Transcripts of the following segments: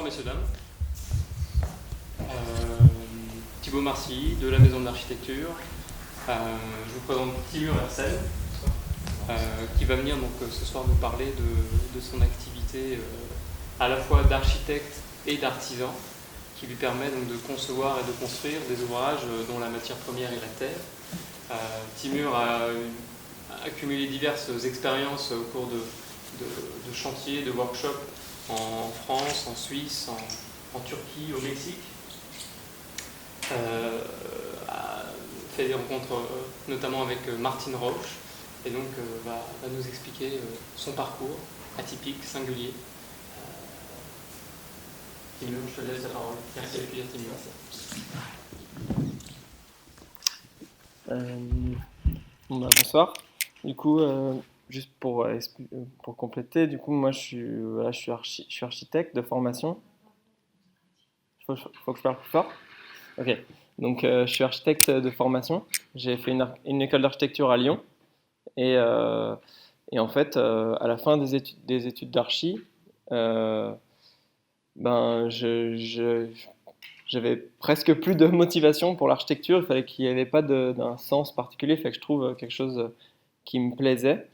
messieurs, dames. Thibaut Marcy, de la Maison de l'Architecture. Je vous présente Timur Ersel, qui va venir donc, ce soir nous parler de son activité à la fois d'architecte et d'artisan, qui lui permet donc, de concevoir et de construire des ouvrages dont la matière première est la terre. Timur a accumulé diverses expériences au cours de chantiers, de workshops en France, en Suisse, en Turquie, au Mexique. A fait des rencontres notamment avec Martine Rauch, et donc va nous expliquer son parcours atypique, singulier. Timur, je te laisse la parole. Merci d'accueillir Timur. Bonsoir. Du coup, juste pour compléter, du coup, moi je suis architecte de formation. Faut que je parle plus fort. Ok. Donc, je suis architecte de formation. J'ai fait une école d'architecture à Lyon. Et en fait, à la fin des études d'archi, j'avais presque plus de motivation pour l'architecture. Il fallait qu'il n'y avait pas d'un sens particulier. Il fallait que je trouve quelque chose qui me plaisait.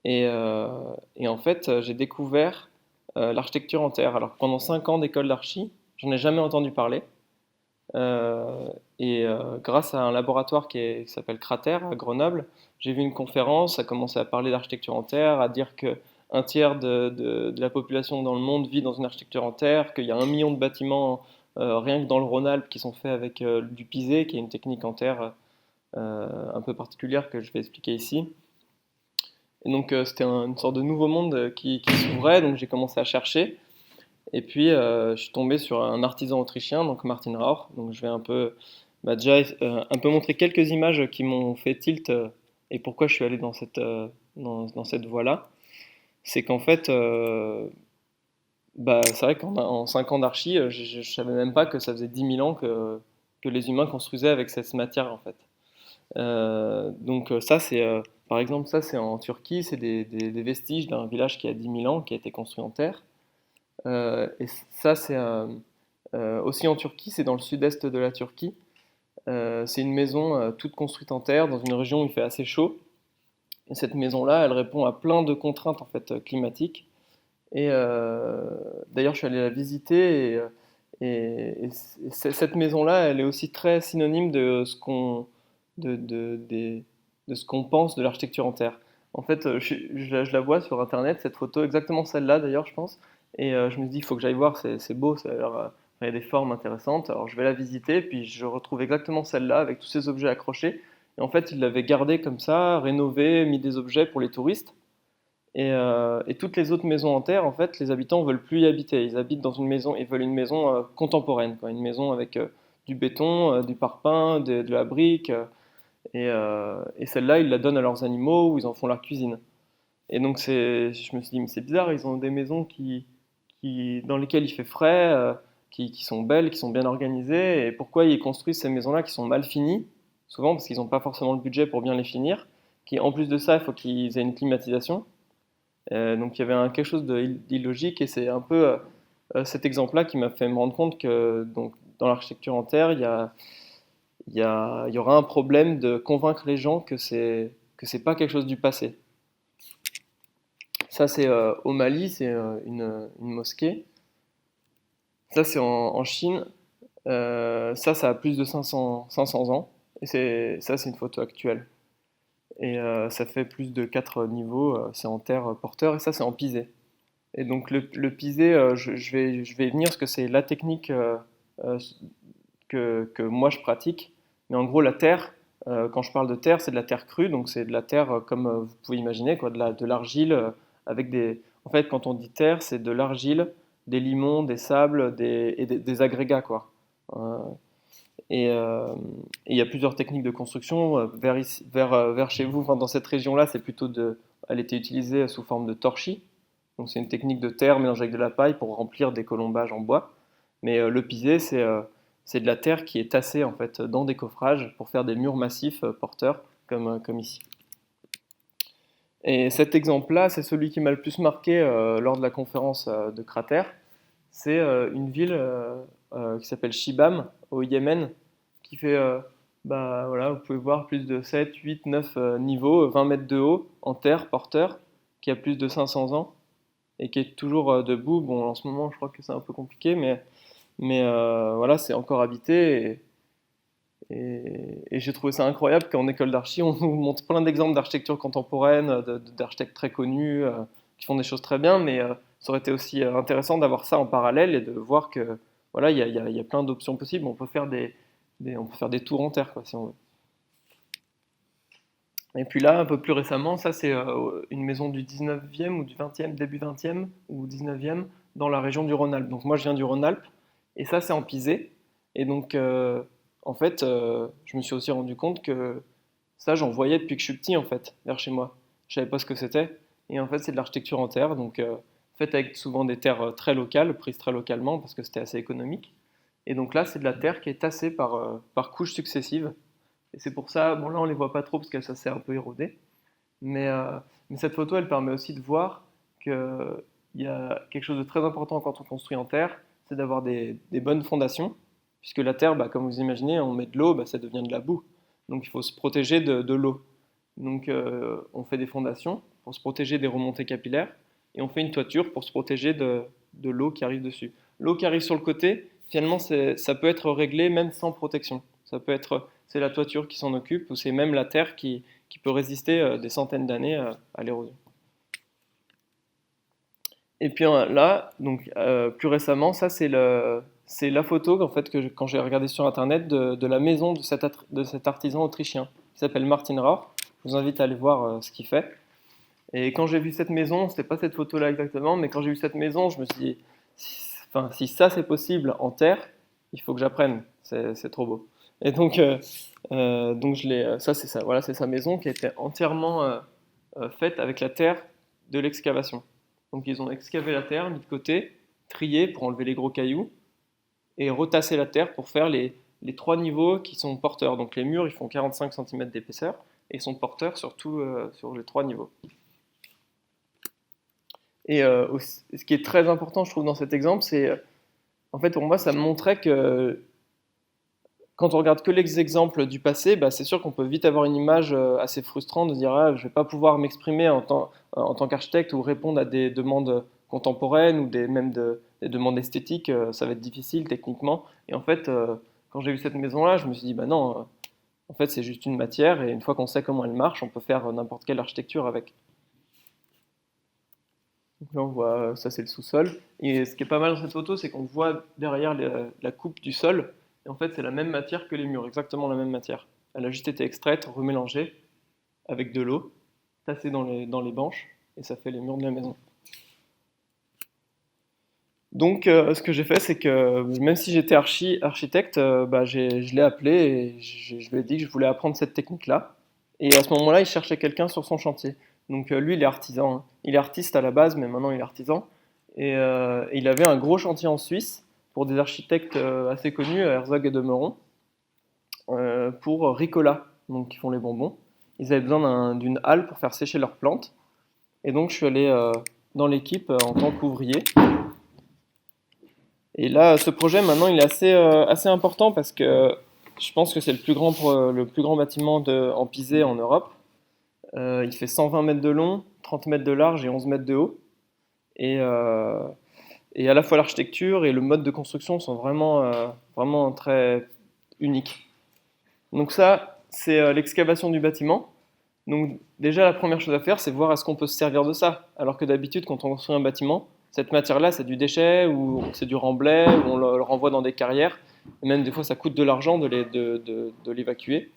Et en fait, j'ai découvert l'architecture en terre. Alors, pendant 5 ans d'école d'archi, j'en ai jamais entendu parler. Grâce à un laboratoire qui s'appelle Crater à Grenoble, j'ai vu une conférence, ça commençait à parler d'architecture en terre, à dire que un tiers de la population dans le monde vit dans une architecture en terre, qu'il y a 1 million de bâtiments rien que dans le Rhône-Alpes qui sont faits avec du pisé, qui est une technique en terre un peu particulière que je vais expliquer ici. Et donc c'était une sorte de nouveau monde qui s'ouvrait, donc j'ai commencé à chercher. Et puis, je suis tombé sur un artisan autrichien, donc Martin Rauch. Donc, je vais déjà un peu montrer quelques images qui m'ont fait tilt et pourquoi je suis allé dans cette voie-là. C'est qu'en fait, c'est vrai qu'en 5 ans d'archi, je ne savais même pas que ça faisait 10 000 ans que les humains construisaient avec cette matière, en fait. Donc, par exemple, ça, c'est en Turquie, c'est des vestiges d'un village qui a 10 000 ans, qui a été construit en terre. Et ça, c'est aussi en Turquie, c'est dans le sud-est de la Turquie. C'est une maison toute construite en terre, dans une région où il fait assez chaud. Et cette maison-là, elle répond à plein de contraintes en fait, climatiques. Et d'ailleurs, je suis allé la visiter. Cette maison-là, elle est aussi très synonyme de de ce qu'on pense de l'architecture en terre. En fait, je la vois sur Internet, cette photo, exactement celle-là d'ailleurs, je pense. Et je me dis, il faut que j'aille voir, c'est beau, ça a l'air, il y a des formes intéressantes. Alors je vais la visiter, puis je retrouve exactement celle-là avec tous ces objets accrochés. Et en fait, ils l'avaient gardée comme ça, rénovée, mis des objets pour les touristes. Et toutes les autres maisons en terre, en fait, les habitants ne veulent plus y habiter. Ils habitent dans une maison, ils veulent une maison contemporaine, quoi. Une maison avec du béton, du parpaing, de la brique. Et celle-là, ils la donnent à leurs animaux ou ils en font leur cuisine. Et donc, je me suis dit, mais c'est bizarre, ils ont des maisons dans lesquelles il fait frais, qui sont belles, qui sont bien organisées. Et pourquoi ils construisent ces maisons-là qui sont mal finies? Souvent parce qu'ils n'ont pas forcément le budget pour bien les finir. En plus de ça, il faut qu'ils aient une climatisation. Donc il y avait quelque chose d'illogique et c'est un peu cet exemple-là qui m'a fait me rendre compte que donc, dans l'architecture en terre, il y aura un problème de convaincre les gens que c'est pas quelque chose du passé. Ça c'est au Mali, c'est une mosquée. Ça c'est en Chine. Ça a plus de 500 ans. Et c'est une photo actuelle. Et ça fait plus de 4 niveaux. C'est en terre porteur et ça c'est en pisé. Et donc le pisé, je vais y venir parce que c'est la technique euh, que moi je pratique. Mais en gros, la terre, quand je parle de terre, c'est de la terre crue, donc c'est de la terre comme vous pouvez imaginer, quoi, de l'argile avec des. En fait, quand on dit terre, c'est de l'argile, des limons, des sables des agrégats, quoi. Euh, et il y a plusieurs techniques de construction. Vers chez vous, enfin, dans cette région-là, elle était utilisée sous forme de torchis. Donc c'est une technique de terre mélangée avec de la paille pour remplir des colombages en bois. Mais le pisé, c'est de la terre qui est tassée en fait dans des coffrages pour faire des murs massifs porteurs comme ici. Et cet exemple-là, c'est celui qui m'a le plus marqué lors de la conférence de Crater. c'est une ville qui s'appelle Shibam au Yémen, qui fait, bah, voilà, vous pouvez voir plus de 7, 8, 9 niveaux, 20 mètres de haut, en terre, porteur, qui a plus de 500 ans et qui est toujours debout. Bon, en ce moment, je crois que c'est un peu compliqué, mais voilà, c'est encore habité. Et j'ai trouvé ça incroyable qu'en école d'archi, on nous montre plein d'exemples d'architecture contemporaine, d'architectes très connus qui font des choses très bien, mais ça aurait été aussi intéressant d'avoir ça en parallèle et de voir que voilà, il y a plein d'options possibles. On peut faire on peut faire des tours en terre, quoi, si on veut. Et puis là, un peu plus récemment, ça c'est une maison du 19e ou du 20e, début 20e ou 19e, dans la région du Rhône-Alpes. Donc moi je viens du Rhône-Alpes, et ça c'est en Pisé. Et donc en fait, je me suis aussi rendu compte que ça j'en voyais depuis que je suis petit en fait, vers chez moi. Je savais pas ce que c'était. Et en fait c'est de l'architecture en terre, donc faite avec souvent des terres très locales, prises très localement parce que c'était assez économique. Et donc là c'est de la terre qui est tassée par couches successives. Et c'est pour ça, bon là on les voit pas trop parce que ça s'est un peu érodé, mais, euh, mais cette photo elle permet aussi de voir qu'il y a quelque chose de très important quand on construit en terre, c'est d'avoir des bonnes fondations, puisque la terre, bah, comme vous imaginez, on met de l'eau, bah, ça devient de la boue. Donc il faut se protéger de l'eau. Donc on fait des fondations pour se protéger des remontées capillaires, et on fait une toiture pour se protéger de l'eau qui arrive dessus. L'eau qui arrive sur le côté, finalement ça peut être réglé même sans protection. Ça peut être, c'est la toiture qui s'en occupe, ou c'est même la terre qui peut résister des centaines d'années à l'érosion. Et puis là, donc plus récemment, ça c'est la photo en fait quand j'ai regardé sur internet de la maison de cet artisan autrichien qui s'appelle Martin Rauch. Je vous invite à aller voir ce qu'il fait. Et quand j'ai vu cette maison, c'était pas cette photo-là exactement, mais quand j'ai vu cette maison, je me suis dit, si ça c'est possible en terre, il faut que j'apprenne. C'est trop beau. Et donc ça c'est ça. Voilà, c'est sa maison qui a été entièrement faite avec la terre de l'excavation. Donc ils ont excavé la terre, mis de côté, trié pour enlever les gros cailloux, et retassé la terre pour faire les trois niveaux qui sont porteurs. Donc les murs, ils font 45 cm d'épaisseur, et ils sont porteurs sur les trois niveaux. Et ce qui est très important, je trouve, dans cet exemple, c'est, en fait, pour moi, ça me montrait que quand on regarde que les exemples du passé, bah, c'est sûr qu'on peut vite avoir une image assez frustrante de dire ah, je ne vais pas pouvoir m'exprimer en tant qu'architecte ou répondre à des demandes contemporaines ou même des demandes esthétiques, ça va être difficile techniquement. Et en fait, quand j'ai vu cette maison-là, je me suis dit bah non, en fait c'est juste une matière et une fois qu'on sait comment elle marche, on peut faire n'importe quelle architecture avec. Donc là on voit, ça c'est le sous-sol. Et ce qui est pas mal dans cette photo, c'est qu'on voit derrière la coupe du sol. Et en fait, c'est la même matière que les murs, exactement la même matière. Elle a juste été extraite, remélangée avec de l'eau, tassée dans les banches, et ça fait les murs de la maison. Donc, ce que j'ai fait, c'est que même si j'étais architecte, bah, je l'ai appelé et je lui ai dit que je voulais apprendre cette technique-là. Et à ce moment-là, il cherchait quelqu'un sur son chantier. Donc, lui, il est artisan, hein. Il est artiste à la base, mais maintenant il est artisan. Et il avait un gros chantier en Suisse pour des architectes assez connus, Herzog et de Meuron, pour Ricola, donc qui font les bonbons. Ils avaient besoin d'une halle pour faire sécher leurs plantes. Et donc je suis allé dans l'équipe en tant qu'ouvrier. Et là, ce projet maintenant, il est assez important parce que je pense que c'est le plus grand bâtiment en Pisé en Europe. Il fait 120 mètres de long, 30 mètres de large et 11 mètres de haut. Et, euh, et à la fois l'architecture et le mode de construction sont vraiment très uniques. Donc ça, c'est l'excavation du bâtiment. Donc déjà, la première chose à faire, c'est voir est-ce qu'on peut se servir de ça. Alors que d'habitude, quand on construit un bâtiment, cette matière-là, c'est du déchet ou c'est du remblai, ou on le renvoie dans des carrières. Et même des fois, ça coûte de l'argent de l'évacuer.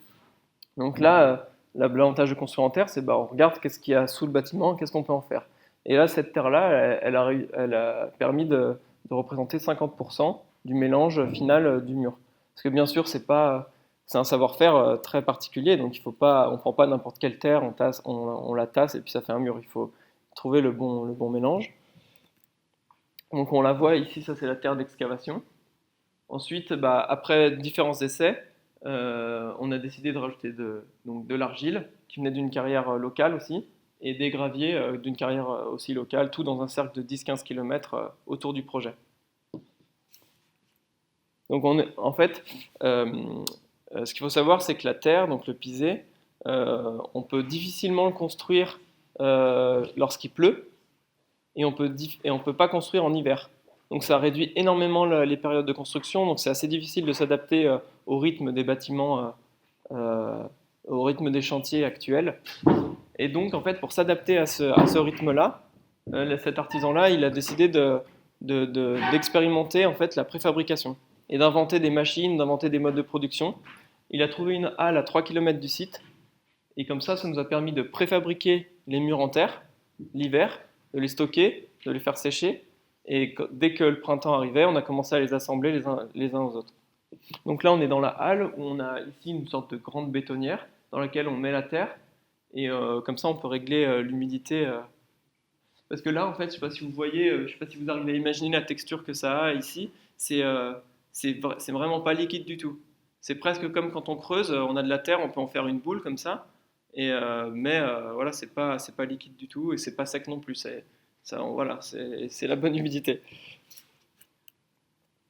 Donc là, l'avantage de construire en terre, c'est bah, on regarde qu'est-ce qu'il y a sous le bâtiment, qu'est-ce qu'on peut en faire. Et là, cette terre-là, elle a permis de représenter 50% du mélange final du mur. Parce que bien sûr, c'est un savoir-faire très particulier, donc on ne prend pas n'importe quelle terre, on la tasse et puis ça fait un mur. Il faut trouver le bon mélange. Donc on la voit ici, ça c'est la terre d'excavation. Ensuite, bah, après différents essais, on a décidé de rajouter donc de l'argile qui venait d'une carrière locale aussi, et des graviers d'une carrière aussi locale, tout dans un cercle de 10-15 km autour du projet. Donc en fait, ce qu'il faut savoir, c'est que la terre, donc le pisé, on peut difficilement le construire lorsqu'il pleut et on peut pas construire en hiver. Donc ça réduit énormément les périodes de construction, donc c'est assez difficile de s'adapter au rythme des bâtiments, au rythme des chantiers actuels. Et donc en fait, pour s'adapter à ce rythme-là, cet artisan-là, il a décidé d'expérimenter en fait la préfabrication et d'inventer des machines, d'inventer des modes de production. Il a trouvé une halle à 3 km du site et comme ça nous a permis de préfabriquer les murs en terre l'hiver, de les stocker, de les faire sécher et dès que le printemps arrivait, on a commencé à les assembler les uns aux autres. Donc là, on est dans la halle où on a ici une sorte de grande bétonnière dans laquelle on met la terre et comme ça on peut régler l'humidité. Parce que là, en fait, je ne sais pas si vous voyez, je ne sais pas si vous arrivez à imaginer la texture que ça a ici. C'est vraiment pas liquide du tout. C'est presque comme quand on creuse, on a de la terre, on peut en faire une boule comme ça. Mais voilà, c'est pas liquide du tout et c'est pas sec non plus. Voilà, c'est la bonne humidité.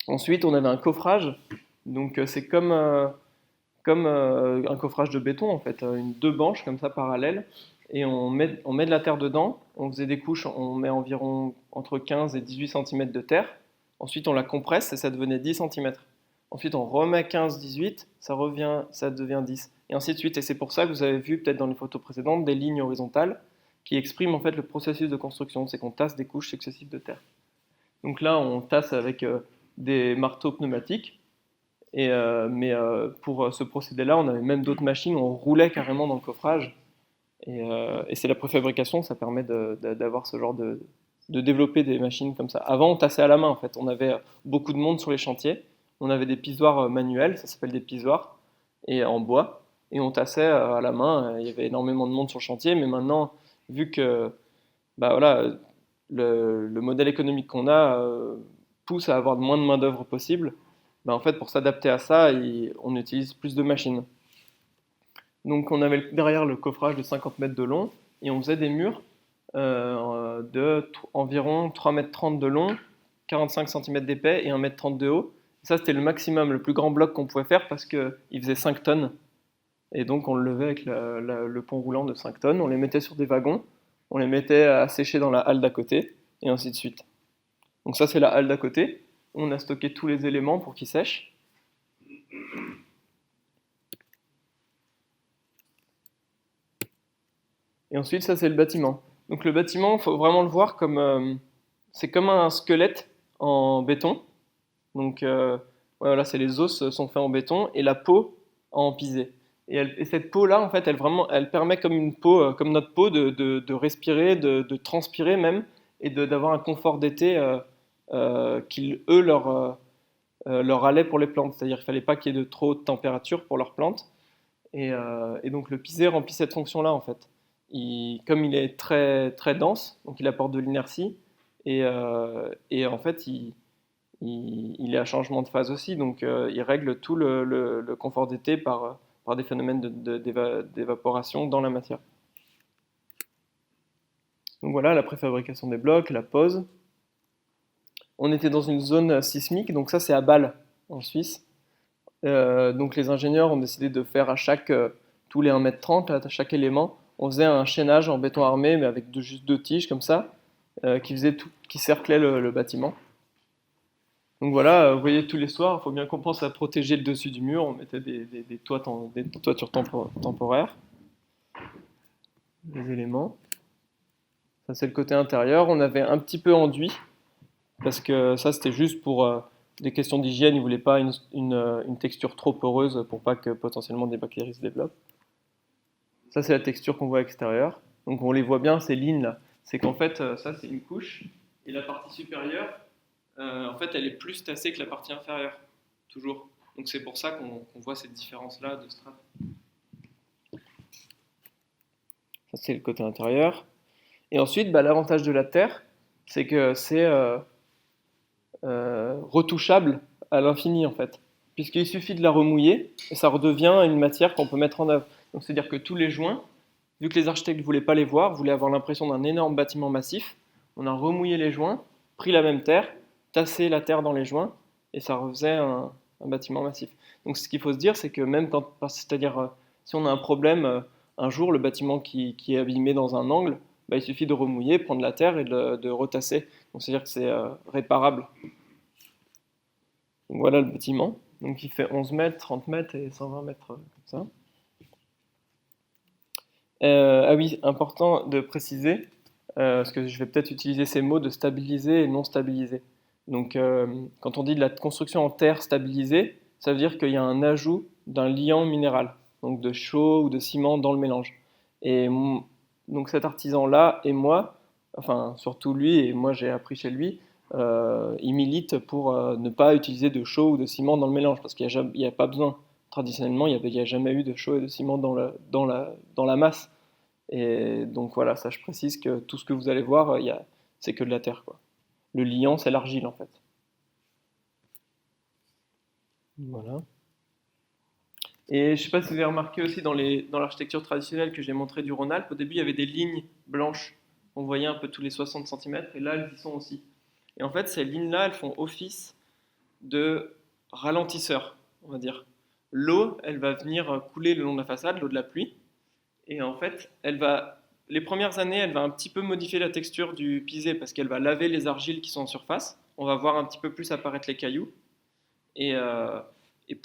Ensuite, on avait un coffrage. Donc c'est comme un coffrage de béton en fait, deux banches comme ça parallèles et on met de la terre dedans, on faisait des couches, on met environ entre 15 et 18 cm de terre, ensuite on la compresse et ça devenait 10 cm. Ensuite on remet 15-18, ça devient 10, et ainsi de suite. Et c'est pour ça que vous avez vu peut-être dans les photos précédentes des lignes horizontales qui expriment en fait le processus de construction, c'est qu'on tasse des couches successives de terre. Donc là on tasse avec des marteaux pneumatiques, mais pour ce procédé-là on avait même d'autres machines où on roulait carrément dans le coffrage. Et c'est la préfabrication, ça permet d'avoir ce genre de développer des machines comme ça. Avant, on tassait à la main en fait. On avait beaucoup de monde sur les chantiers. On avait des pisoirs manuels, ça s'appelle des pisoirs, et en bois. Et on tassait à la main. Il y avait énormément de monde sur le chantier, mais maintenant, vu que bah voilà, le modèle économique qu'on a pousse à avoir moins de main-d'œuvre possible, bah en fait, pour s'adapter à ça, on utilise plus de machines. Donc on avait derrière le coffrage de 50 mètres de long et on faisait des murs environ 3,30 m de long, 45 cm d'épais et 1,30 m de haut. Et ça c'était le maximum, le plus grand bloc qu'on pouvait faire parce qu'il faisait 5 tonnes. Et donc on le levait avec le pont roulant de 5 tonnes, on les mettait sur des wagons, on les mettait à sécher dans la halle d'à côté et ainsi de suite. Donc ça c'est la halle d'à côté, on a stocké tous les éléments pour qu'ils sèchent. Et ensuite, ça, c'est le bâtiment. Donc le bâtiment, il faut vraiment le voir comme... c'est comme un squelette en béton. Donc voilà, c'est les os sont faits en béton et la peau en pisé. Et cette peau-là, en fait, elle permet comme une peau, comme notre peau, de respirer, de transpirer même, et d'avoir un confort d'été qui, eux, leur allait pour les plantes. C'est-à-dire qu'il ne fallait pas qu'il y ait de trop haute température pour leurs plantes. Et donc le pisé remplit cette fonction-là, en fait. Comme il est très, très dense, donc il apporte de l'inertie, et en fait, il est à changement de phase aussi, donc il règle tout le confort d'été par des phénomènes d'évaporation dans la matière. Donc voilà, la préfabrication des blocs, la pose. On était dans une zone sismique, donc ça c'est à Bâle, en Suisse. Donc les ingénieurs ont décidé de faire tous les 1,30 m, à chaque élément, on faisait un chaînage en béton armé, mais avec juste 2 tiges comme ça, qui cerclaient le bâtiment. Donc voilà, vous voyez tous les soirs, il faut bien qu'on pense à protéger le dessus du mur, on mettait des toitures temporaires, des éléments. Ça c'est le côté intérieur, on avait un petit peu enduit, parce que ça c'était juste pour des questions d'hygiène, ils ne voulaient pas une texture trop poreuse pour pas que potentiellement des bactéries se développent. Ça, c'est la texture qu'on voit à l'extérieur. Donc, on les voit bien, ces lignes là. C'est qu'en fait, ça, c'est une couche. Et la partie supérieure, en fait, elle est plus tassée que la partie inférieure. Toujours. Donc, c'est pour ça qu'on voit cette différence-là de strates. Ça, c'est le côté intérieur. Et ensuite, l'avantage de la terre, c'est que c'est retouchable à l'infini, en fait. Puisqu'il suffit de la remouiller et ça redevient une matière qu'on peut mettre en œuvre. Donc c'est-à-dire que tous les joints, vu que les architectes ne voulaient pas les voir, voulaient avoir l'impression d'un énorme bâtiment massif, on a remouillé les joints, pris la même terre, tassé la terre dans les joints, et ça refaisait un bâtiment massif. Donc ce qu'il faut se dire, c'est que même quand, c'est-à-dire si on a un problème un jour, le bâtiment qui est abîmé dans un angle, bah, il suffit de remouiller, prendre la terre et de retasser. Donc c'est-à-dire que c'est réparable. Donc voilà le bâtiment. Donc il fait 11 mètres, 30 mètres et 120 mètres comme ça. Ah oui, important de préciser, parce que je vais peut-être utiliser ces mots de stabiliser et non stabiliser. Donc, quand on dit de la construction en terre stabilisée, ça veut dire qu'il y a un ajout d'un liant minéral, donc de chaux ou de ciment dans le mélange. Et donc cet artisan-là et moi, enfin surtout lui et moi j'ai appris chez lui, il milite pour ne pas utiliser de chaux ou de ciment dans le mélange, parce qu'il n'y a pas besoin. Traditionnellement, il n'y a jamais eu de chaux et de ciment dans la masse. Et donc voilà, ça je précise que tout ce que vous allez voir, c'est que de la terre, quoi. Le liant, c'est l'argile en fait. Voilà. Et je ne sais pas si vous avez remarqué aussi dans l'architecture traditionnelle que j'ai montré du Rhône-Alpes, au début il y avait des lignes blanches. On voyait un peu tous les 60 cm et là elles y sont aussi. Et en fait, ces lignes-là, elles font office de ralentisseur, on va dire. L'eau, elle va venir couler le long de la façade, l'eau de la pluie. Et en fait, les premières années, elle va un petit peu modifier la texture du pisé parce qu'elle va laver les argiles qui sont en surface. On va voir un petit peu plus apparaître les cailloux. Et, euh, et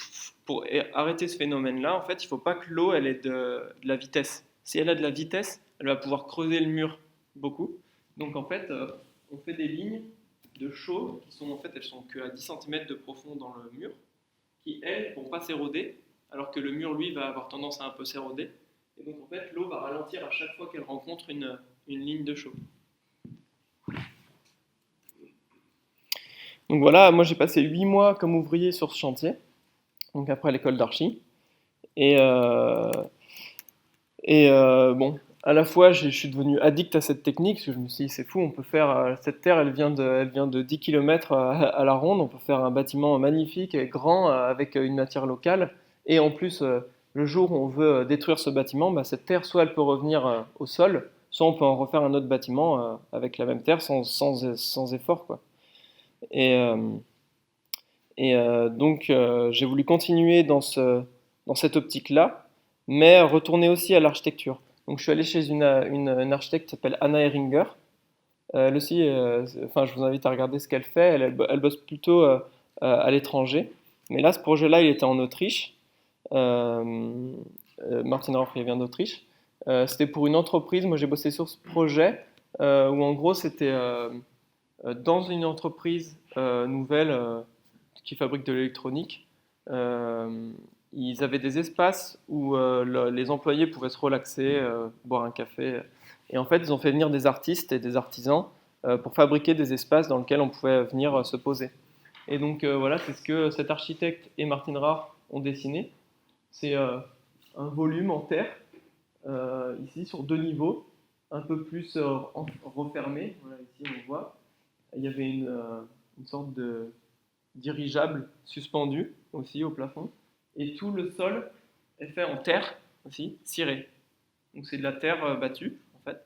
pour arrêter ce phénomène-là, en fait, il ne faut pas que l'eau elle ait de la vitesse. Si elle a de la vitesse, elle va pouvoir creuser le mur beaucoup. Donc en fait, on fait des lignes de chaux qui sont en fait, elles sont qu'à 10 cm de profond dans le mur, qui elles vont pas s'éroder, alors que le mur lui va avoir tendance à un peu s'éroder. Et donc en fait, l'eau va ralentir à chaque fois qu'elle rencontre une ligne de chaux. Donc voilà, moi j'ai passé 8 mois comme ouvrier sur ce chantier, donc après l'école d'archi. Et, euh, bon, à la fois je suis devenu addict à cette technique, parce que je me suis dit c'est fou, on peut faire, cette terre elle vient de 10 km à la ronde, on peut faire un bâtiment magnifique et grand avec une matière locale. Et en plus, le jour où on veut détruire ce bâtiment, bah, cette terre soit elle peut revenir au sol, soit on peut en refaire un autre bâtiment avec la même terre sans effort, quoi. Et, euh, donc, j'ai voulu continuer dans cette optique-là, mais retourner aussi à l'architecture. Donc, je suis allé chez une architecte qui s'appelle Anna Ehringer. Elle aussi, enfin, je vous invite à regarder ce qu'elle fait. Elle bosse plutôt à l'étranger. Mais là, ce projet-là, il était en Autriche. Euh, Martin Rauf, il vient d'Autriche. C'était pour une entreprise. Moi, j'ai bossé sur ce projet où, en gros, c'était dans une entreprise nouvelle qui fabrique de l'électronique. Euh, Ils avaient des espaces où les employés pouvaient se relaxer, boire un café. Et en fait, ils ont fait venir des artistes et des artisans pour fabriquer des espaces dans lesquels on pouvait venir se poser. Et donc voilà, c'est ce que cet architecte et Martin Rahr ont dessiné. C'est un volume en terre, ici sur 2 niveaux, un peu plus refermé. Voilà, ici on voit. Il y avait une sorte de dirigeable suspendu aussi au plafond. Et tout le sol est fait en terre aussi, ciré. Donc c'est de la terre battue, en fait,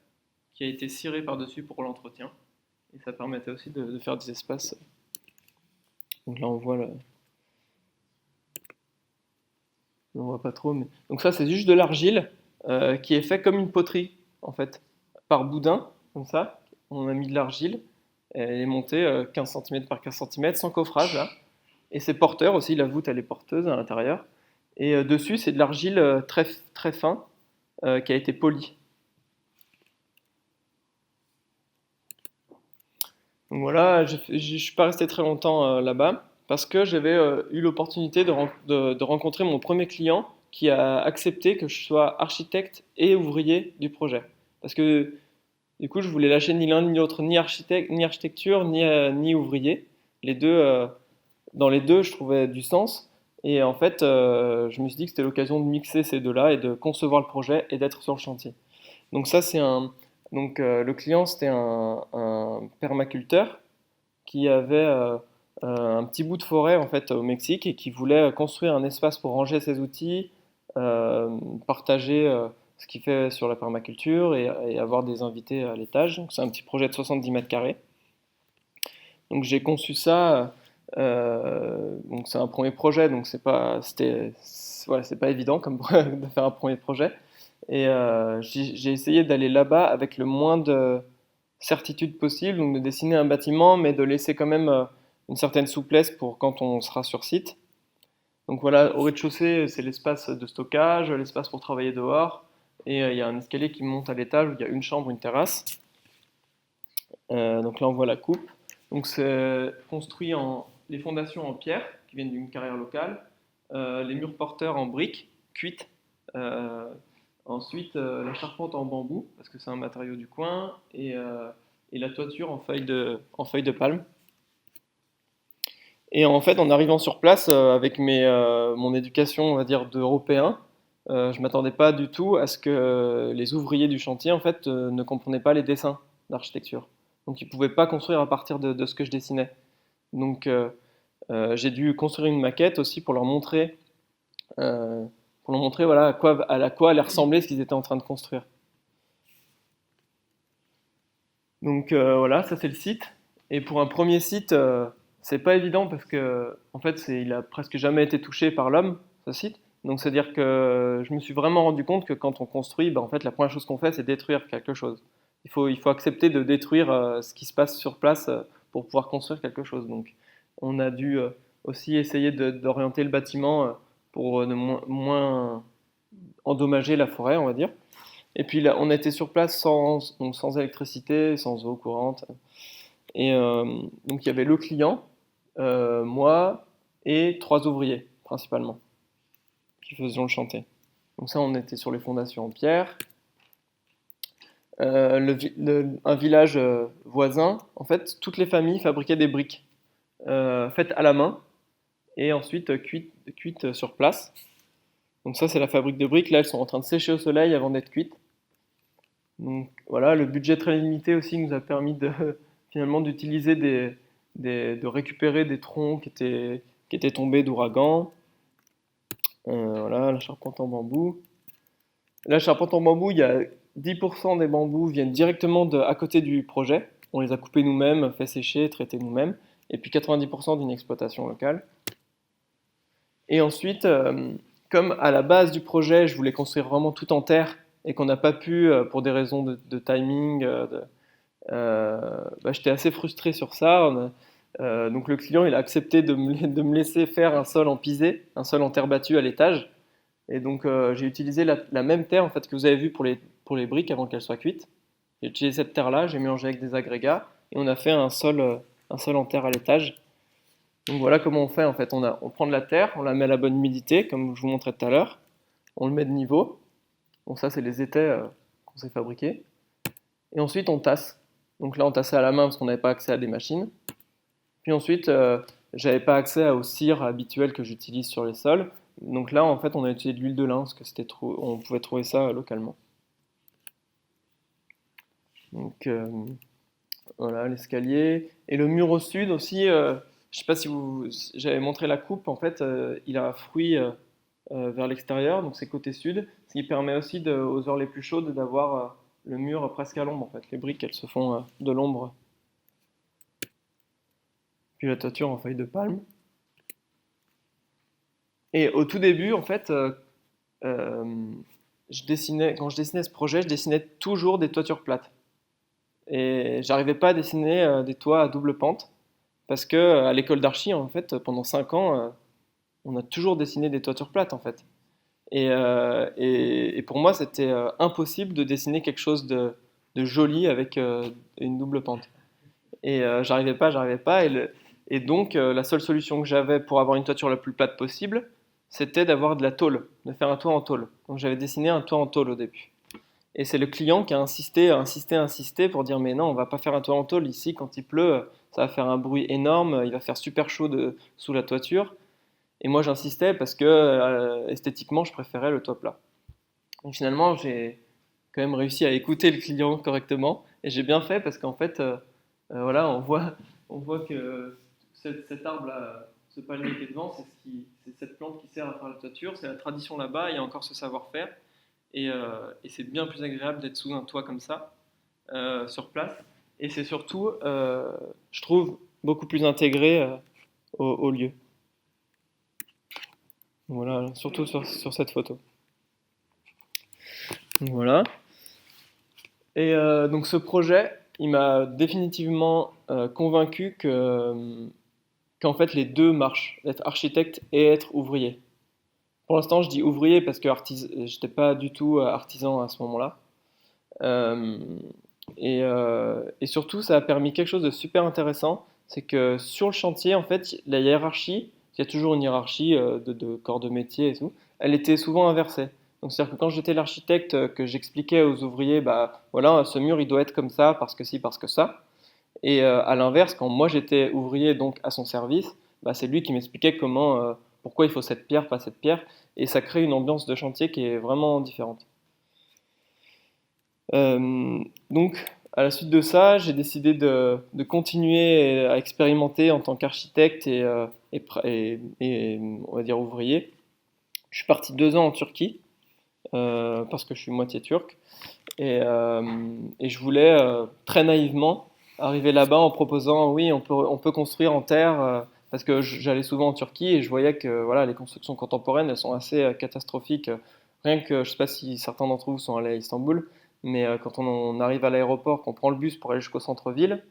qui a été cirée par-dessus pour l'entretien. Et ça permettait aussi de faire des espaces. Donc là on voit on voit pas trop, mais donc ça c'est juste de l'argile qui est fait comme une poterie en fait, par boudin comme ça. On a mis de l'argile, elle est montée 15 cm par 15 cm sans coffrage là. Et c'est porteur aussi, la voûte elle est porteuse à l'intérieur. Et dessus c'est de l'argile très très fin qui a été polie. Donc voilà, je suis pas resté très longtemps là-bas parce que j'avais eu l'opportunité de rencontrer mon premier client qui a accepté que je sois architecte et ouvrier du projet. Parce que du coup, je voulais lâcher ni l'un ni l'autre, ni architecte, ni architecture, ni ouvrier. Les deux, dans les deux, je trouvais du sens. Et en fait, je me suis dit que c'était l'occasion de mixer ces deux-là et de concevoir le projet et d'être sur le chantier. Donc ça, donc le client, c'était un permaculteur qui avait un petit bout de forêt en fait au Mexique et qui voulait construire un espace pour ranger ses outils, euh, partager ce qu'il fait sur la permaculture et avoir des invités à l'étage. Donc c'est un petit projet de 70 mètres carrés. Donc j'ai conçu ça Donc c'est un premier projet, donc voilà, c'est pas évident comme de faire un premier projet. Et j'ai essayé d'aller là-bas avec le moins de certitude possible, donc de dessiner un bâtiment, mais de laisser quand même une certaine souplesse pour quand on sera sur site. Donc voilà, au rez-de-chaussée, c'est l'espace de stockage, l'espace pour travailler dehors, et il y a un escalier qui monte à l'étage où il y a une chambre, une terrasse. Donc là, on voit la coupe. Donc c'est construit les fondations en pierre qui viennent d'une carrière locale, les murs porteurs en briques cuites, euh, ensuite la charpente en bambou parce que c'est un matériau du coin et la toiture en feuilles de palme. Et en fait, en arrivant sur place avec mon éducation, on va dire, d'Européen, je m'attendais pas du tout à ce que les ouvriers du chantier en fait ne comprenaient pas les dessins d'architecture. Donc ils pouvaient pas construire à partir de ce que je dessinais. Donc j'ai dû construire une maquette aussi euh, pour leur montrer voilà, à quoi allait ressembler ce qu'ils étaient en train de construire. Donc voilà, ça c'est le site. Et pour un premier site, c'est pas évident parce que en fait, il a presque jamais été touché par l'homme, ce site. Donc c'est-à-dire que je me suis vraiment rendu compte que quand on construit, en fait, la première chose qu'on fait, c'est détruire quelque chose. Il faut accepter de détruire ce qui se passe sur place pour pouvoir construire quelque chose. Donc on a dû aussi essayer d'orienter le bâtiment pour ne moins endommager la forêt, on va dire. Et puis là, on était sur place donc sans électricité, sans eau courante. Et donc il y avait le client, moi et 3 ouvriers principalement qui faisions le chantier. Donc ça, on était sur les fondations en pierre. Un village voisin, en fait, toutes les familles fabriquaient des briques faites à la main et ensuite cuites sur place. Donc ça, c'est la fabrique de briques. Là, elles sont en train de sécher au soleil avant d'être cuites. Donc voilà, le budget très limité aussi nous a permis finalement d'utiliser de récupérer des troncs qui étaient tombés d'ouragan. Voilà, la charpente en bambou. La charpente en bambou, il y a 10% des bambous viennent directement à côté du projet. On les a coupés nous-mêmes, fait sécher, traités nous-mêmes. Et puis 90% d'une exploitation locale. Et ensuite, comme à la base du projet, je voulais construire vraiment tout en terre et qu'on n'a pas pu, pour des raisons de timing, j'étais assez frustré sur ça. Donc le client, il a accepté de me laisser faire un sol en pisé, un sol en terre battue à l'étage. Et donc j'ai utilisé la même terre en fait, que vous avez vu pour les briques avant qu'elles soient cuites. J'ai utilisé cette terre-là, j'ai mélangé avec des agrégats et on a fait un sol en terre à l'étage. Donc voilà comment on fait en fait. On prend de la terre, on la met à la bonne humidité, comme je vous montrais tout à l'heure. On le met de niveau. Donc ça, c'est les étais qu'on s'est fabriqués. Et ensuite, on tasse. Donc là, on tassait à la main parce qu'on n'avait pas accès à des machines. Puis ensuite, j'avais pas accès aux cires habituelles que j'utilise sur les sols. Donc là, en fait, on a utilisé de l'huile de lin parce que on pouvait trouver ça localement. Donc voilà l'escalier et le mur au sud aussi. Je sais pas si j'avais montré la coupe. En fait, il a un fruit vers l'extérieur, donc c'est côté sud, ce qui permet aussi aux heures les plus chaudes d'avoir le mur presque à l'ombre. En fait, les briques elles se font de l'ombre. Puis la toiture en feuilles de palme. Et au tout début, en fait, euh, quand je dessinais ce projet, je dessinais toujours des toitures plates. Et j'arrivais pas à dessiner des toits à double pente parce que à l'école d'archi, en fait, pendant 5 ans, on a toujours dessiné des toitures plates, en fait. Et pour moi, c'était impossible de dessiner quelque chose de joli avec une double pente. Et j'arrivais pas. Et donc, la seule solution que j'avais pour avoir une toiture la plus plate possible, c'était d'avoir de la tôle, de faire un toit en tôle. Donc, j'avais dessiné un toit en tôle au début. Et c'est le client qui a insisté pour dire mais non, on va pas faire un toit en tôle ici, quand il pleut, ça va faire un bruit énorme, il va faire super chaud sous la toiture. Et moi j'insistais parce que esthétiquement je préférais le toit plat. Et finalement j'ai quand même réussi à écouter le client correctement et j'ai bien fait parce qu'en fait voilà on voit que cet arbre là, ce palmier qui est devant, c'est cette plante qui sert à faire la toiture, c'est la tradition là-bas, il y a encore ce savoir-faire. Et c'est bien plus agréable d'être sous un toit comme ça, sur place. Et c'est surtout, je trouve, beaucoup plus intégré au lieu. Voilà, surtout sur cette photo. Donc voilà. Et donc ce projet, il m'a définitivement convaincu qu'en fait les deux marchent, être architecte et être ouvrier. Pour l'instant, je dis ouvrier parce que j'étais pas du tout artisan à ce moment-là. Euh, et surtout, ça a permis quelque chose de super intéressant, c'est que sur le chantier, en fait, la hiérarchie, il y a toujours une hiérarchie de corps de métier et tout, elle était souvent inversée. Donc, c'est-à-dire que quand j'étais l'architecte, que j'expliquais aux ouvriers, bah voilà, ce mur, il doit être comme ça, parce que ci, parce que ça. Et à l'inverse, quand moi j'étais ouvrier, donc à son service, bah, c'est lui qui m'expliquait pourquoi il faut cette pierre, pas cette pierre. Et ça crée une ambiance de chantier qui est vraiment différente. Donc, à la suite de ça, j'ai décidé de continuer à expérimenter en tant qu'architecte et, on va dire ouvrier. Je suis parti 2 ans en Turquie parce que je suis moitié turc et je voulais très naïvement arriver là-bas en proposant oui, on peut construire en terre parce que j'allais souvent en Turquie et je voyais que voilà, les constructions contemporaines elles sont assez catastrophiques. Rien que, je ne sais pas si certains d'entre vous sont allés à Istanbul, mais quand on arrive à l'aéroport, qu'on prend le bus pour aller jusqu'au centre-ville,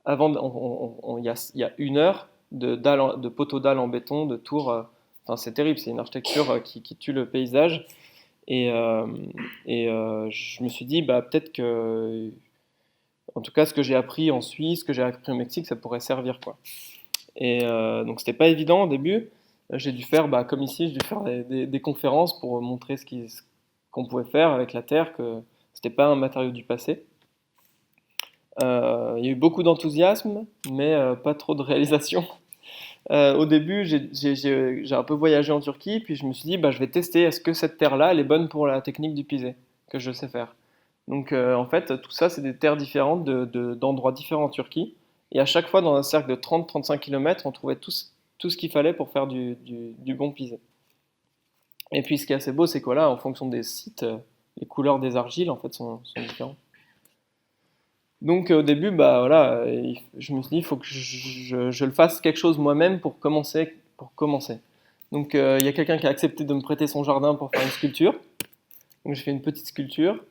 il y a 1 heure de poteaux dalles en béton, de tours. Enfin, c'est terrible, c'est une architecture qui tue le paysage. Et je me suis dit, bah, peut-être que, en tout cas, ce que j'ai appris en Suisse, ce que j'ai appris au Mexique, ça pourrait servir, quoi. Et donc, c'était pas évident au début. J'ai dû faire, bah, comme ici, j'ai dû faire des conférences pour montrer ce qu'on pouvait faire avec la terre, que c'était pas un matériau du passé. Il y a eu beaucoup d'enthousiasme, mais pas trop de réalisation. Au début, j'ai un peu voyagé en Turquie, puis je me suis dit, bah, je vais tester, est-ce que cette terre-là, elle est bonne pour la technique du pisé, que je sais faire. Donc, en fait, tout ça, c'est des terres différentes d'endroits différents en Turquie. Et à chaque fois, dans un cercle de 30-35 km, on trouvait tout ce qu'il fallait pour faire du bon pisé. Et puis, ce qui est assez beau, c'est que voilà, en fonction des sites, les couleurs des argiles, en fait, sont différentes. Donc au début, bah voilà, je me suis dit, il faut que je le fasse quelque chose moi-même pour commencer, pour commencer. Donc il y a quelqu'un qui a accepté de me prêter son jardin pour faire une sculpture. Donc j'ai fait une petite sculpture.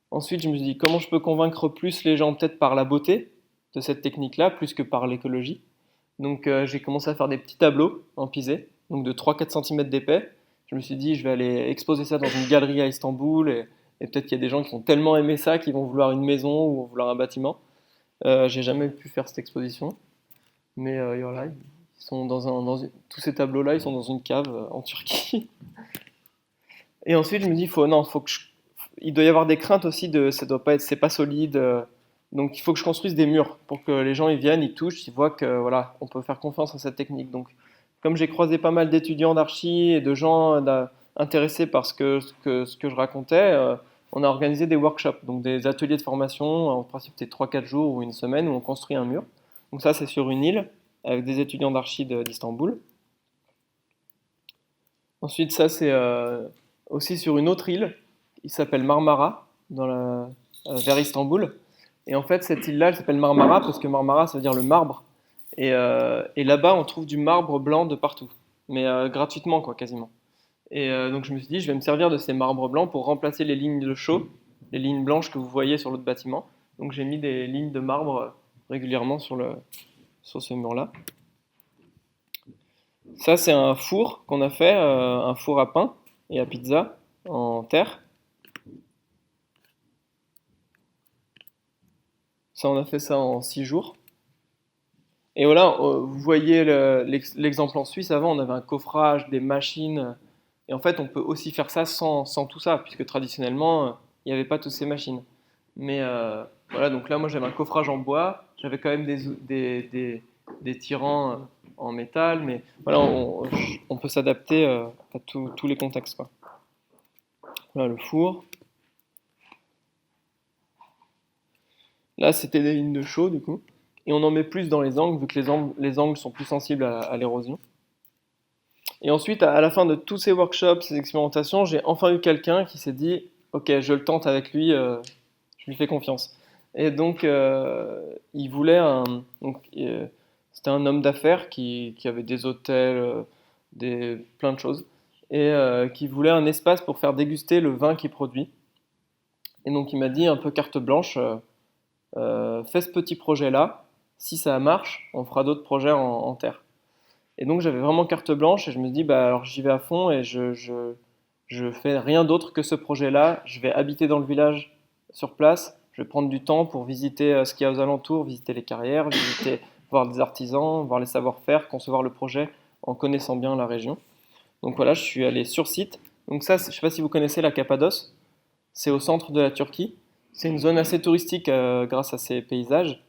Ensuite, je me suis dit, comment je peux convaincre plus les gens, peut-être par la beauté de cette technique-là, plus que par l'écologie. Donc j'ai commencé à faire des petits tableaux en pisé, donc de 3-4 cm d'épais. Je me suis dit, je vais aller exposer ça dans une galerie à Istanbul et peut-être qu'il y a des gens qui ont tellement aimé ça qu'ils vont vouloir une maison ou vont vouloir un bâtiment. J'ai jamais pu faire cette exposition, mais voilà, ils sont tous ces tableaux-là, ils sont dans une cave en Turquie. Et ensuite, je me dis, non, il doit y avoir des craintes aussi ça doit pas être, c'est pas solide, donc il faut que je construise des murs pour que les gens ils viennent, ils touchent, ils voient que voilà, on peut faire confiance à cette technique. Donc, comme j'ai croisé pas mal d'étudiants d'archi et de gens intéressés par ce que je racontais, on a organisé des workshops, donc des ateliers de formation, en principe c'était 3-4 jours ou une semaine où on construit un mur. Donc ça c'est sur une île avec des étudiants d'archi d'Istanbul. Ensuite ça c'est aussi sur une autre île, il s'appelle Marmara, vers Istanbul. Et en fait cette île-là elle s'appelle Marmara parce que Marmara ça veut dire le marbre. Et là-bas on trouve du marbre blanc de partout, mais gratuitement quoi quasiment. Et donc je me suis dit, je vais me servir de ces marbres blancs pour remplacer les lignes de chaux, les lignes blanches que vous voyez sur l'autre bâtiment. Donc j'ai mis des lignes de marbre régulièrement sur ce mur-là. Ça c'est un four qu'on a fait, un four à pain et à pizza en terre. Ça on a fait ça en 6 jours. Et voilà, vous voyez l'exemple en Suisse, avant on avait un coffrage, des machines. Et en fait, on peut aussi faire ça sans tout ça, puisque traditionnellement, il n'y avait pas toutes ces machines. Mais voilà, donc là, moi j'avais un coffrage en bois, j'avais quand même des tirants en métal, mais voilà, on peut s'adapter à tous les contextes, quoi. Voilà le four. Là, c'était des lignes de chaux, du coup. Et on en met plus dans les angles, vu que les angles sont plus sensibles à l'érosion. Et ensuite, à la fin de tous ces workshops, ces expérimentations, j'ai enfin eu quelqu'un qui s'est dit, ok, je le tente avec lui, je lui fais confiance. Et donc, il voulait C'était un homme d'affaires qui avait des hôtels, plein de choses, et qui voulait un espace pour faire déguster le vin qu'il produit. Et donc il m'a dit un peu carte blanche, fais ce petit projet-là, si ça marche, on fera d'autres projets en terre. Et donc j'avais vraiment carte blanche et je me dis, bah alors j'y vais à fond et je fais rien d'autre que ce projet-là. Je vais habiter dans le village sur place, je vais prendre du temps pour visiter ce qu'il y a aux alentours, visiter les carrières, visiter, voir des artisans, voir les savoir-faire, concevoir le projet en connaissant bien la région. Donc voilà, je suis allé sur site. Donc ça, je ne sais pas si vous connaissez la Cappadoce, c'est au centre de la Turquie. C'est une zone assez touristique grâce à ces paysages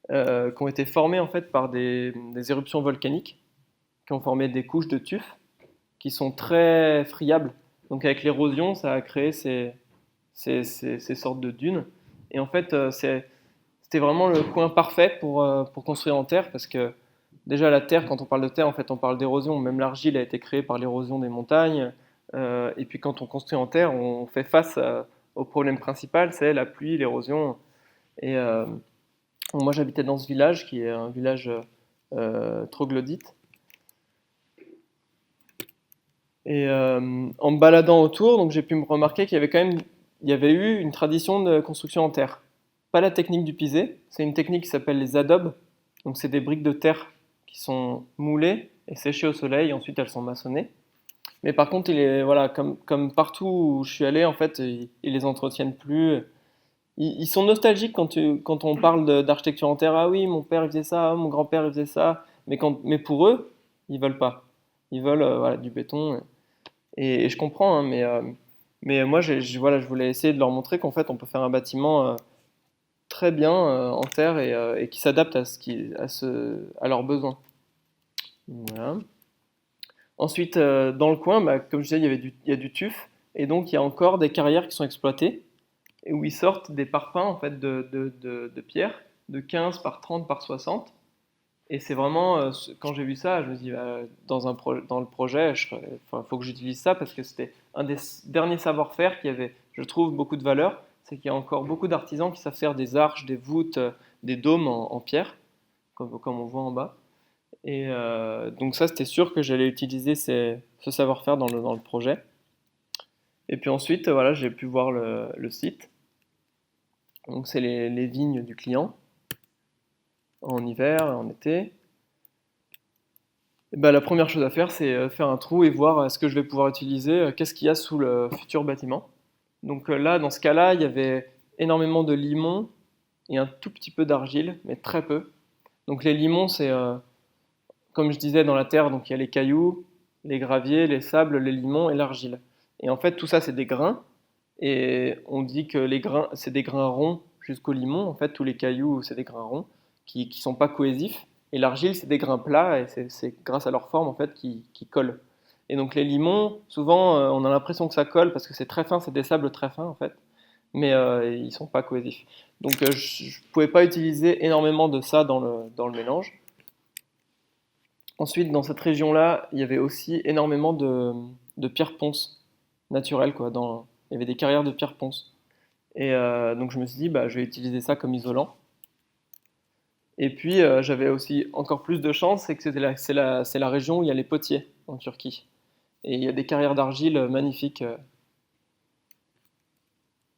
qui ont été formés en fait par des éruptions volcaniques qui ont formé des couches de tuf qui sont très friables. Donc avec l'érosion, ça a créé ces sortes de dunes. Et en fait, c'était vraiment le coin parfait pour construire en terre parce que déjà la terre, quand on parle de terre, en fait, on parle d'érosion. Même l'argile a été créée par l'érosion des montagnes. Et puis quand on construit en terre, on fait face au problème principal, c'est la pluie, l'érosion. Et moi, j'habitais dans ce village qui est un village troglodyte. Et en me baladant autour, donc j'ai pu me remarquer qu'il y avait quand même, il y avait eu une tradition de construction en terre. Pas la technique du pisé, c'est une technique qui s'appelle les adobes. Donc c'est des briques de terre qui sont moulées et séchées au soleil, ensuite elles sont maçonnées. Mais par contre, voilà, comme partout où je suis allé, en fait, ils les entretiennent plus. Ils sont nostalgiques quand on parle d'architecture en terre. Ah oui, mon père il faisait ça, mon grand-père il faisait ça. Mais pour eux, ils veulent pas. Ils veulent voilà, du béton. Et je comprends, hein, mais moi, voilà, je voulais essayer de leur montrer qu'en fait, on peut faire un bâtiment très bien en terre et qui s'adapte à leurs besoins. Voilà. Ensuite, dans le coin, bah, comme je disais, il y a du tuf, et donc il y a encore des carrières qui sont exploitées, et où ils sortent des parpaings en fait, de pierre, de 15 par 30 par 60. Et c'est vraiment, quand j'ai vu ça, je me dis, bah, dans le projet, faut que j'utilise ça parce que c'était un des derniers savoir-faire qui avait, je trouve, beaucoup de valeur. C'est qu'il y a encore beaucoup d'artisans qui savent faire des arches, des voûtes, des dômes en pierre, comme on voit en bas. Et donc ça, c'était sûr que j'allais utiliser ce savoir-faire dans le projet. Et puis ensuite, voilà, j'ai pu voir le site. Donc c'est les vignes du client, en hiver, en été. Et bah, la première chose à faire, c'est faire un trou et voir ce que je vais pouvoir utiliser, qu'est-ce qu'il y a sous le futur bâtiment. Donc là, dans ce cas-là, il y avait énormément de limon et un tout petit peu d'argile, mais très peu. Donc les limons, c'est, comme je disais, dans la terre, donc il y a les cailloux, les graviers, les sables, les limons et l'argile. Et en fait, tout ça, c'est des grains. Et on dit que les grains, c'est des grains ronds jusqu'au limon. En fait, tous les cailloux, c'est des grains ronds qui ne sont pas cohésifs. Et l'argile, c'est des grains plats et c'est grâce à leur forme en fait qui collent. Et donc les limons, souvent, on a l'impression que ça colle parce que c'est très fin, c'est des sables très fins en fait, mais ils sont pas cohésifs. Donc je ne pouvais pas utiliser énormément de ça dans le mélange. Ensuite, dans cette région-là, il y avait aussi énormément de pierres ponces naturelles, quoi. Il y avait des carrières de pierres ponces. Et donc je me suis dit, bah, je vais utiliser ça comme isolant. Et puis j'avais aussi encore plus de chance, c'est que c'est la région où il y a les potiers en Turquie. Et il y a des carrières d'argile magnifiques.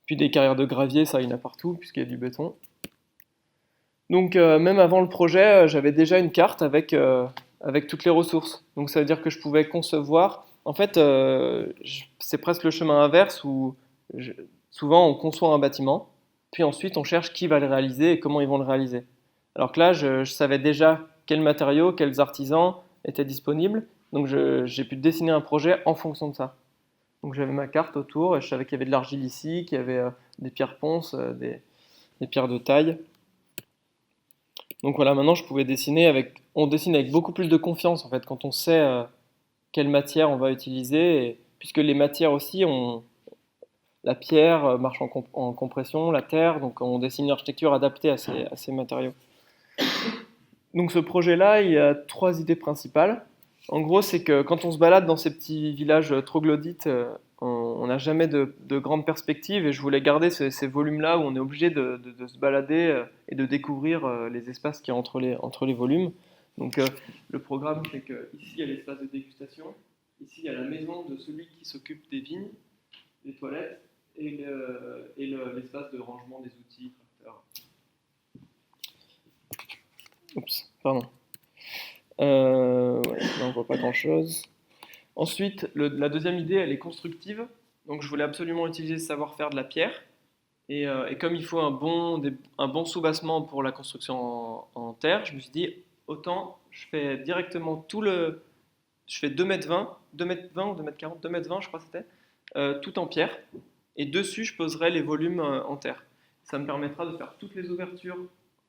Puis des carrières de gravier, ça il y en a partout, puisqu'il y a du béton. Donc même avant le projet, j'avais déjà une carte avec toutes les ressources. Donc ça veut dire que je pouvais concevoir. En fait, c'est presque le chemin inverse où souvent on conçoit un bâtiment, puis ensuite on cherche qui va le réaliser et comment ils vont le réaliser. Alors que là, je savais déjà quels matériaux, quels artisans étaient disponibles, donc j'ai pu dessiner un projet en fonction de ça. Donc j'avais ma carte autour, et je savais qu'il y avait de l'argile ici, qu'il y avait des pierres ponces, des pierres de taille. Donc voilà, maintenant je pouvais dessiner on dessine avec beaucoup plus de confiance en fait quand on sait quelle matière on va utiliser, puisque les matières aussi, la pierre marche en compression, la terre, donc on dessine une architecture adaptée à ces matériaux. Donc ce projet-là, il y a trois idées principales. En gros, c'est que quand on se balade dans ces petits villages troglodytes, on n'a jamais de grandes perspectives et je voulais garder ces volumes-là où on est obligé de se balader et de découvrir les espaces qu'il y a entre les volumes. Donc le programme, c'est que ici il y a l'espace de dégustation, ici il y a la maison de celui qui s'occupe des vignes, des toilettes et l'espace de rangement des outils, tracteurs. Oups, pardon. Ouais, là on voit pas grand chose. Ensuite, la deuxième idée, elle est constructive. Donc je voulais absolument utiliser ce savoir-faire de la pierre. Et comme il faut un bon soubassement pour la construction en terre, je me suis dit, autant je fais directement je fais 2,20 m, 2,20 m ou 2,40 m, 2,20 m je crois que c'était, tout en pierre. Et dessus, je poserai les volumes en terre. Ça me permettra de faire toutes les ouvertures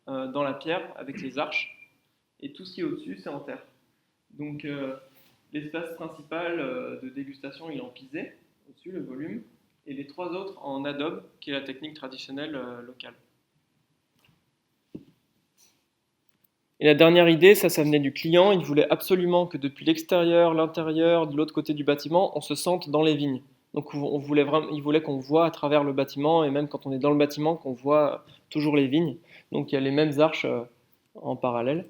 dans la pierre avec les arches. Et tout ce qui est au-dessus, c'est en terre. Donc l'espace principal de dégustation, il est en pisé, au-dessus, le volume. Et les trois autres en adobe, qui est la technique traditionnelle locale. Et la dernière idée, ça venait du client. Il voulait absolument que depuis l'extérieur, l'intérieur, de l'autre côté du bâtiment, on se sente dans les vignes. Donc il voulait qu'on voit à travers le bâtiment, et même quand on est dans le bâtiment, qu'on voit toujours les vignes. Donc il y a les mêmes arches en parallèle.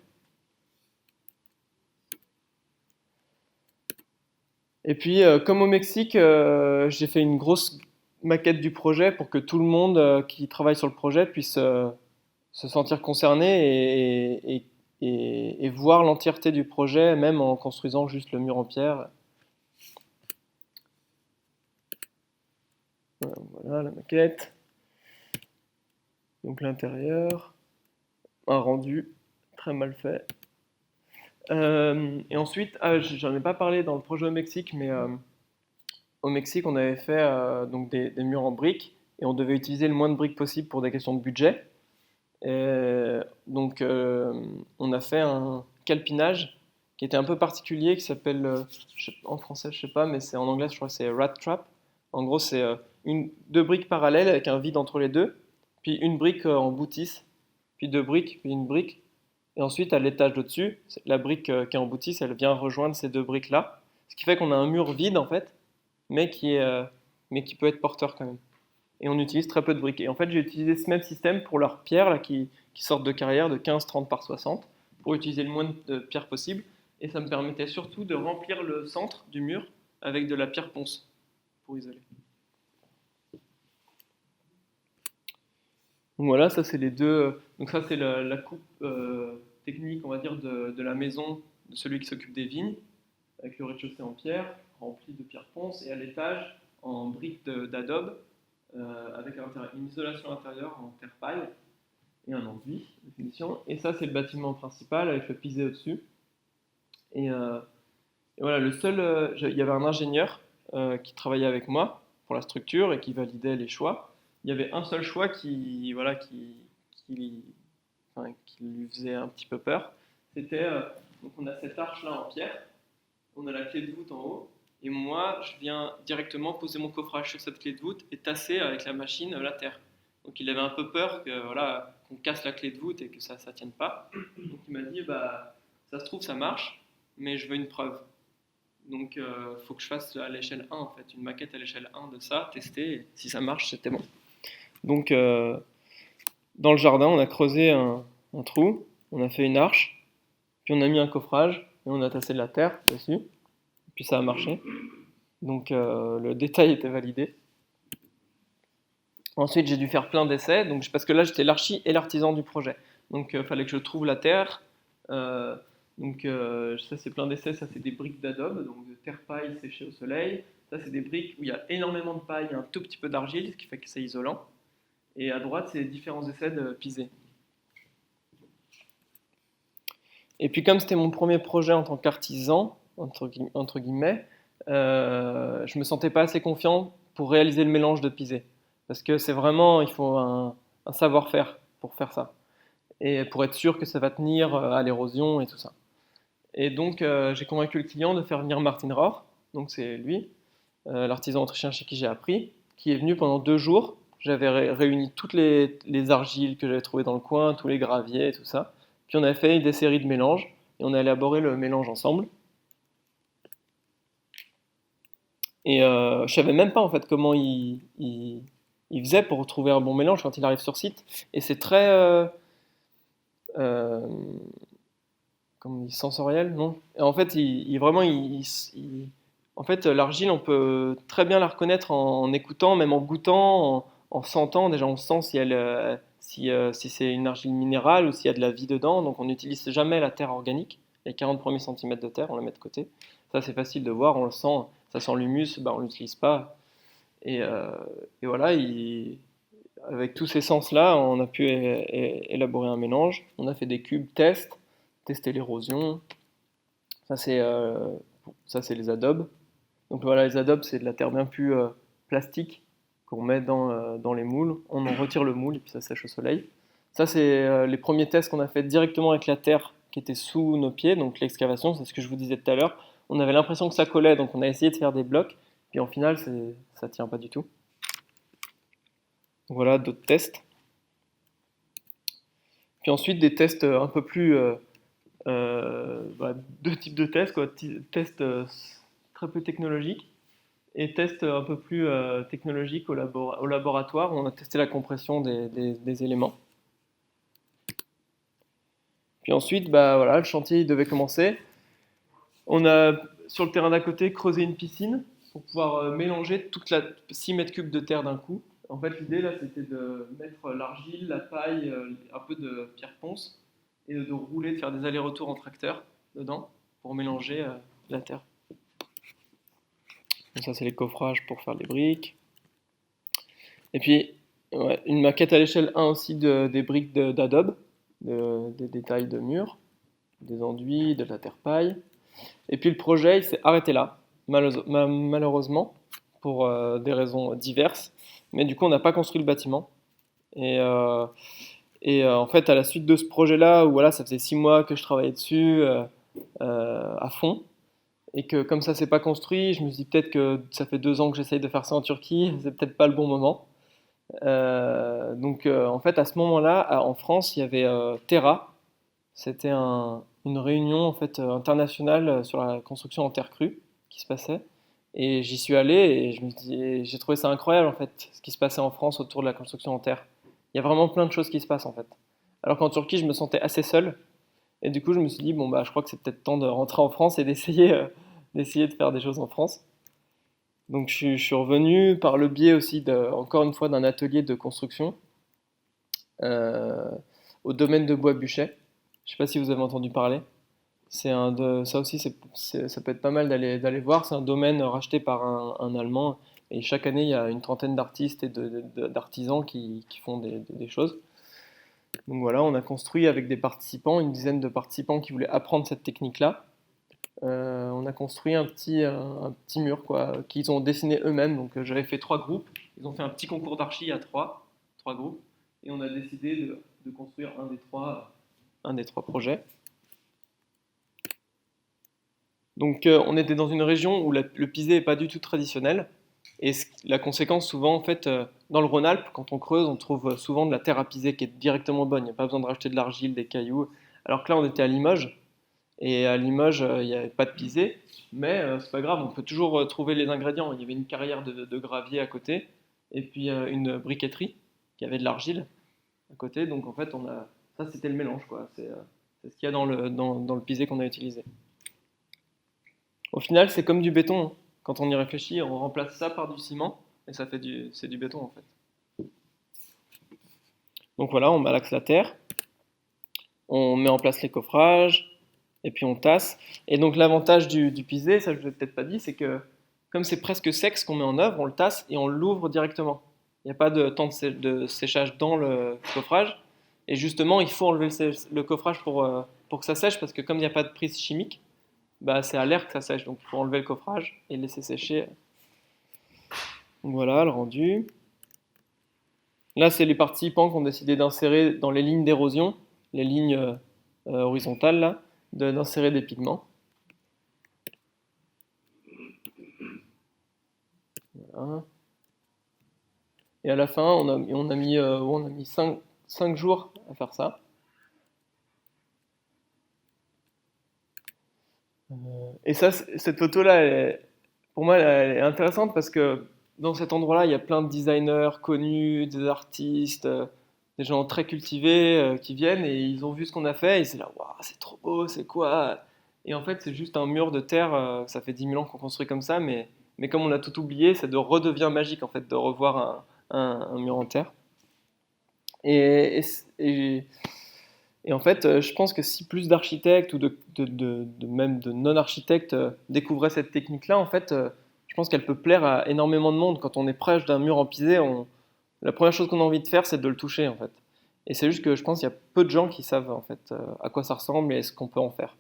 Et puis, comme au Mexique, j'ai fait une grosse maquette du projet pour que tout le monde qui travaille sur le projet puisse se sentir concerné et voir l'entièreté du projet, même en construisant juste le mur en pierre. Voilà la maquette. Donc l'intérieur, un rendu très mal fait. Et ensuite, j'en ai pas parlé dans le projet au Mexique, mais au Mexique, on avait fait donc des murs en briques et on devait utiliser le moins de briques possible pour des questions de budget. Donc, on a fait un calpinage qui était un peu particulier, qui s'appelle, en français, je sais pas, mais c'est en anglais, je crois que c'est rat trap. En gros, c'est deux briques parallèles avec un vide entre les deux, puis une brique en boutisse, puis deux briques, puis une brique. Et ensuite, à l'étage d'au-dessus, la brique qui est en boutisse, elle vient rejoindre ces deux briques-là. Ce qui fait qu'on a un mur vide, en fait, mais mais qui peut être porteur quand même. Et on utilise très peu de briques. Et en fait, j'ai utilisé ce même système pour leurs pierres là, qui sortent de carrière de 15-30 par 60 pour utiliser le moins de pierres possible. Et ça me permettait surtout de remplir le centre du mur avec de la pierre ponce pour isoler. Donc voilà, ça c'est les deux. Donc ça c'est la coupe technique, on va dire, de la maison de celui qui s'occupe des vignes, avec le rez-de-chaussée en pierre, rempli de pierre ponce, et à l'étage en briques d'adobe, avec une isolation intérieure en terre paille et un enduit de finition. Et ça c'est le bâtiment principal avec le pisé au-dessus. Et voilà, il y avait un ingénieur qui travaillait avec moi pour la structure et qui validait les choix. Il y avait un seul choix qui lui faisait un petit peu peur. C'était, donc on a cette arche là en pierre, on a la clé de voûte en haut, et moi je viens directement poser mon coffrage sur cette clé de voûte et tasser avec la machine la terre. Donc il avait un peu peur qu'on casse la clé de voûte et que ça ne tienne pas. Donc il m'a dit, ça se trouve ça marche, mais je veux une preuve. Donc il faut que je fasse à l'échelle 1 en fait, une maquette à l'échelle 1 de ça, tester, et si ça marche c'était bon. Donc dans le jardin on a creusé un trou, on a fait une arche, puis on a mis un coffrage et on a tassé de la terre dessus, puis ça a marché. Donc le détail était validé. Ensuite j'ai dû faire plein d'essais, parce que là j'étais l'archi et l'artisan du projet. Donc il fallait que je trouve la terre. Ça c'est plein d'essais, ça c'est des briques d'adobe, donc de terre paille séchée au soleil. Ça c'est des briques où il y a énormément de paille et un tout petit peu d'argile, ce qui fait que c'est isolant. Et à droite c'est différents essais de pisé. Et puis comme c'était mon premier projet en tant qu'artisan, entre guillemets, je me sentais pas assez confiant pour réaliser le mélange de pisé. Parce que c'est vraiment, il faut un savoir-faire pour faire ça. Et pour être sûr que ça va tenir à l'érosion et tout ça. Et donc j'ai convaincu le client de faire venir Martin Rohr, donc c'est lui, l'artisan autrichien chez qui j'ai appris, qui est venu pendant 2 jours. J'avais réuni toutes les argiles que j'avais trouvées dans le coin, tous les graviers et tout ça. Puis on a fait des séries de mélanges et on a élaboré le mélange ensemble. Et je savais même pas en fait comment il faisait pour trouver un bon mélange quand il arrive sur site. Et c'est très comment on dit, sensoriel, non? Et en fait, vraiment, en fait, l'argile, on peut très bien la reconnaître en écoutant, même en goûtant, en sentant. Déjà, on sent si c'est une argile minérale ou s'il y a de la vie dedans. Donc, on n'utilise jamais la terre organique. Les 40 premiers centimètres de terre, on la met de côté. Ça, c'est facile de voir, on le sent. Ça sent l'humus, bah, on ne l'utilise pas. Et, euh, et voilà, avec tous ces sens-là, on a pu élaborer un mélange. On a fait des cubes tester l'érosion. Ça, c'est euh, ça, c'est les adobes. Donc voilà, les adobes, c'est de la terre bien plus plastique qu'on met dans les moules. On en retire le moule et puis ça sèche au soleil. Ça, c'est les premiers tests qu'on a fait directement avec la terre qui était sous nos pieds, donc l'excavation, c'est ce que je vous disais tout à l'heure. On avait l'impression que ça collait, donc on a essayé de faire des blocs, puis en final, ça tient pas du tout. Donc voilà, d'autres tests. Puis ensuite, des tests un peu plus... deux types de tests, quoi. Tests très peu technologiques et tests un peu plus technologiques au laboratoire où on a testé la compression des éléments. Puis ensuite, bah, voilà, le chantier il devait commencer. On a, sur le terrain d'à côté, creusé une piscine pour pouvoir mélanger toute la 6 mètres cubes de terre d'un coup. En fait, l'idée là, c'était de mettre l'argile, la paille, un peu de pierre ponce et de rouler, de faire des allers-retours en tracteur dedans pour mélanger la terre. Donc ça, c'est les coffrages pour faire les briques. Et puis, ouais, une maquette à l'échelle 1 aussi des briques d'adobe, des détails de murs, des enduits, de la terre paille. Et puis le projet, il s'est arrêté là, malheureusement, pour des raisons diverses. Mais du coup, on n'a pas construit le bâtiment. Et, euh, en fait, à la suite de ce projet-là, où voilà, ça faisait 6 mois que je travaillais dessus à fond, et que comme ça s'est pas construit, je me suis dit peut-être que ça fait 2 ans que j'essaye de faire ça en Turquie, c'est peut-être pas le bon moment. En fait, à ce moment-là, en France, il y avait Terra. C'était une réunion en fait internationale sur la construction en terre crue qui se passait. Et j'y suis allé et j'ai trouvé ça incroyable en fait, ce qui se passait en France autour de la construction en terre. Il y a vraiment plein de choses qui se passent en fait. Alors qu'en Turquie, je me sentais assez seul. Et du coup, je me suis dit, bon, bah, je crois que c'est peut-être temps de rentrer en France et d'essayer de faire des choses en France. Donc, je suis revenu par le biais aussi, encore une fois, d'un atelier de construction euh, au domaine de Bois-Buchet. Je sais pas si vous avez entendu parler. Ça aussi, ça peut être pas mal d'aller voir. C'est un domaine racheté par un Allemand. Et chaque année, il y a une trentaine d'artistes et d'artisans qui font des choses. Donc voilà, on a construit avec des participants, une dizaine de participants qui voulaient apprendre cette technique-là. On a construit un petit mur quoi, qu'ils ont dessiné eux-mêmes. Donc j'avais fait 3 groupes. Ils ont fait un petit concours d'archi à trois groupes. Et on a décidé de construire un des trois projets. Donc on était dans une région où le pisé n'est pas du tout traditionnel. Et la conséquence, souvent, en fait, dans le Rhône-Alpes, quand on creuse, on trouve souvent de la terre à piser qui est directement bonne. Il n'y a pas besoin de racheter de l'argile, des cailloux. Alors que là, on était à Limoges. Et à Limoges, il n'y avait pas de pisé. Mais c'est pas grave, on peut toujours trouver les ingrédients. Il y avait une carrière de gravier à côté. Et puis une briqueterie qui avait de l'argile à côté. Donc en fait, ça, c'était le mélange, quoi. C'est ce qu'il y a dans le pisé qu'on a utilisé. Au final, c'est comme du béton, hein. Quand on y réfléchit, on remplace ça par du ciment et c'est du béton en fait. Donc voilà, on malaxe la terre, on met en place les coffrages et puis on tasse. Et donc l'avantage du pisé, ça je ne vous ai peut-être pas dit, c'est que comme c'est presque sec ce qu'on met en œuvre, on le tasse et on l'ouvre directement. Il n'y a pas de temps de séchage dans le coffrage. Et justement, il faut enlever le coffrage pour que ça sèche parce que comme il n'y a pas de prise chimique, bah, c'est à l'air que ça sèche, donc il faut enlever le coffrage et le laisser sécher. Donc voilà, le rendu. Là, c'est les participants qui ont décidé d'insérer dans les lignes d'érosion, les lignes horizontales, là, d'insérer des pigments. Voilà. Et à la fin, on a mis 5 jours à faire ça. Et ça, cette photo-là, pour moi, elle est intéressante parce que dans cet endroit-là, il y a plein de designers connus, des artistes, des gens très cultivés qui viennent et ils ont vu ce qu'on a fait et ils sont là, waouh, c'est trop beau, c'est quoi? Et en fait, c'est juste un mur de terre, ça fait 10 000 ans qu'on construit comme ça, mais comme on a tout oublié, ça redevient magique en fait de revoir un mur en terre. Et, et, et- et en fait, je pense que si plus d'architectes ou même de non-architectes découvraient cette technique-là, en fait, je pense qu'elle peut plaire à énormément de monde. Quand on est proche d'un mur en pisé, la première chose qu'on a envie de faire, c'est de le toucher, en fait. Et c'est juste que je pense qu'il y a peu de gens qui savent, en fait, à quoi ça ressemble et ce qu'on peut en faire.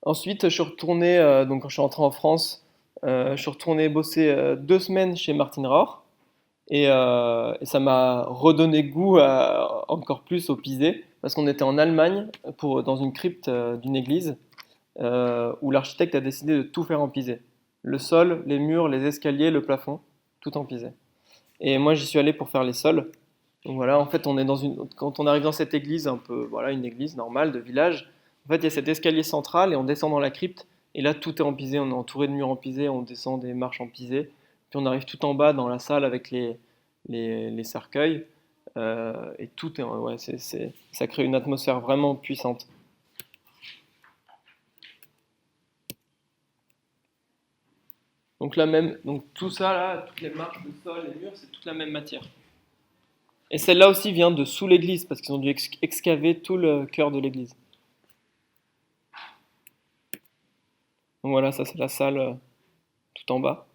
Ensuite, je suis retourné, donc quand je suis rentré en France, je suis retourné bosser 2 semaines chez Martin Raor. Et ça m'a redonné goût encore plus au pisé, parce qu'on était en Allemagne dans une crypte d'une église où l'architecte a décidé de tout faire en pisé. Le sol, les murs, les escaliers, le plafond, tout en pisé. Et moi, j'y suis allé pour faire les sols. Donc voilà, en fait, quand on arrive dans cette église, un peu, voilà, une église normale de village, en fait, il y a cet escalier central et on descend dans la crypte. Et là, tout est en pisé, on est entouré de murs en pisé, on descend des marches en pisé. Puis on arrive tout en bas dans la salle avec les cercueils. Et tout est, ouais, ça crée une atmosphère vraiment puissante. Donc tout ça là, toutes les marches, le sol, les murs, c'est toute la même matière. Et celle-là aussi vient de sous l'église, parce qu'ils ont dû excaver tout le cœur de l'église. Donc voilà, ça c'est la salle tout en bas.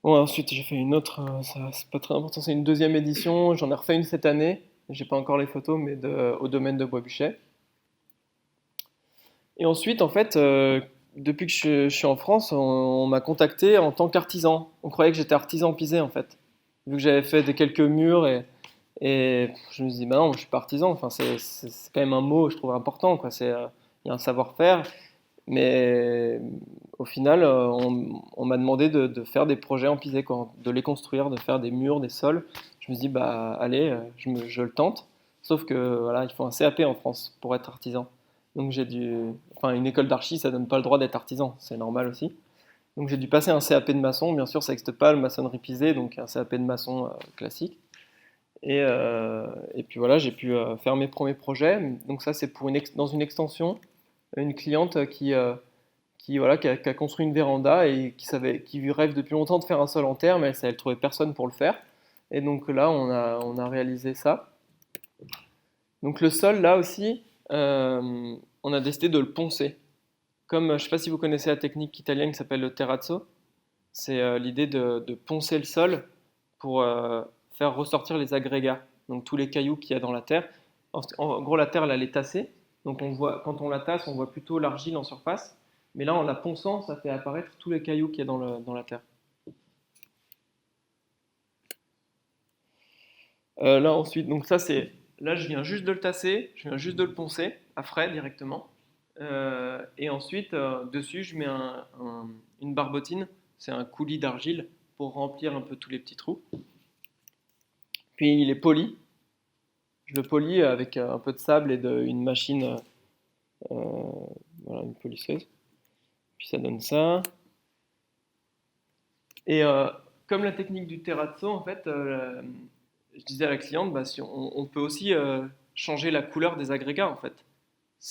Bon, ensuite j'ai fait une autre, ça c'est pas très important, c'est une deuxième édition, j'en ai refait une cette année, j'ai pas encore les photos, mais au domaine de Bois-Buchet. Et ensuite, en fait, depuis que je suis en France, on m'a contacté en tant qu'artisan. On croyait que j'étais artisan pisé en fait, vu que j'avais fait quelques murs et je me suis dit, bah non, je suis pas artisan, enfin, c'est quand même un mot, je trouve important, quoi. Il y a un savoir-faire, mais au final, on m'a demandé de faire des projets en pisé, quoi, de les construire, de faire des murs, des sols. Je me suis dit, bah allez, je le tente. Sauf que voilà, il faut un CAP en France pour être artisan. Donc enfin, une école d'archi, ça donne pas le droit d'être artisan, c'est normal aussi. Donc j'ai dû passer un CAP de maçon, bien sûr, ça n'existe pas le maçonnerie pisée, donc un CAP de maçon classique. Et puis voilà, j'ai pu faire mes premiers projets. Donc ça, c'est dans une extension, une cliente voilà, qui a construit une véranda et qui rêve depuis longtemps de faire un sol en terre, mais elle trouvait personne pour le faire. Et donc là, on a réalisé ça. Donc le sol, là aussi, on a décidé de le poncer. Comme, je ne sais pas si vous connaissez la technique italienne qui s'appelle le terrazzo, c'est l'idée de poncer le sol pour faire ressortir les agrégats, donc tous les cailloux qu'il y a dans la terre. En gros, la terre, elle est tassée, donc quand on la tasse, on voit plutôt l'argile en surface, mais là, en la ponçant, ça fait apparaître tous les cailloux qu'il y a dans la terre. Là, ensuite, donc là, je viens juste de le tasser, je viens juste de le poncer, à frais directement. Et ensuite, dessus, je mets une barbotine, c'est un coulis d'argile pour remplir un peu tous les petits trous. Puis il est poli. Je le polis avec un peu de sable et une machine, voilà, une polisseuse. Puis ça donne ça. Et comme la technique du terrazzo, en fait, je disais à la cliente, bah, si on peut aussi changer la couleur des agrégats, en fait.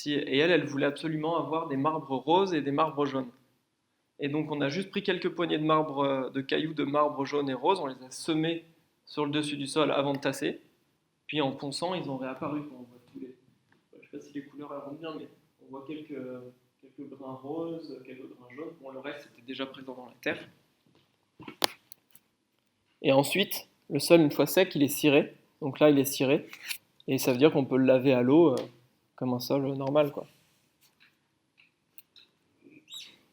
Et elle voulait absolument avoir des marbres roses et des marbres jaunes. Et donc on a juste pris quelques poignées de marbre, de cailloux de marbre jaune et rose, on les a semés sur le dessus du sol avant de tasser. Puis en ponçant, ils ont réapparu. On voit je sais pas si les couleurs elles rendent bien, mais on voit quelques brins roses, quelques brins jaunes. Bon, le reste était déjà présent dans la terre. Et ensuite, le sol, une fois sec, il est ciré. Donc là, il est ciré. Et ça veut dire qu'on peut le laver à l'eau comme un sol normal, quoi.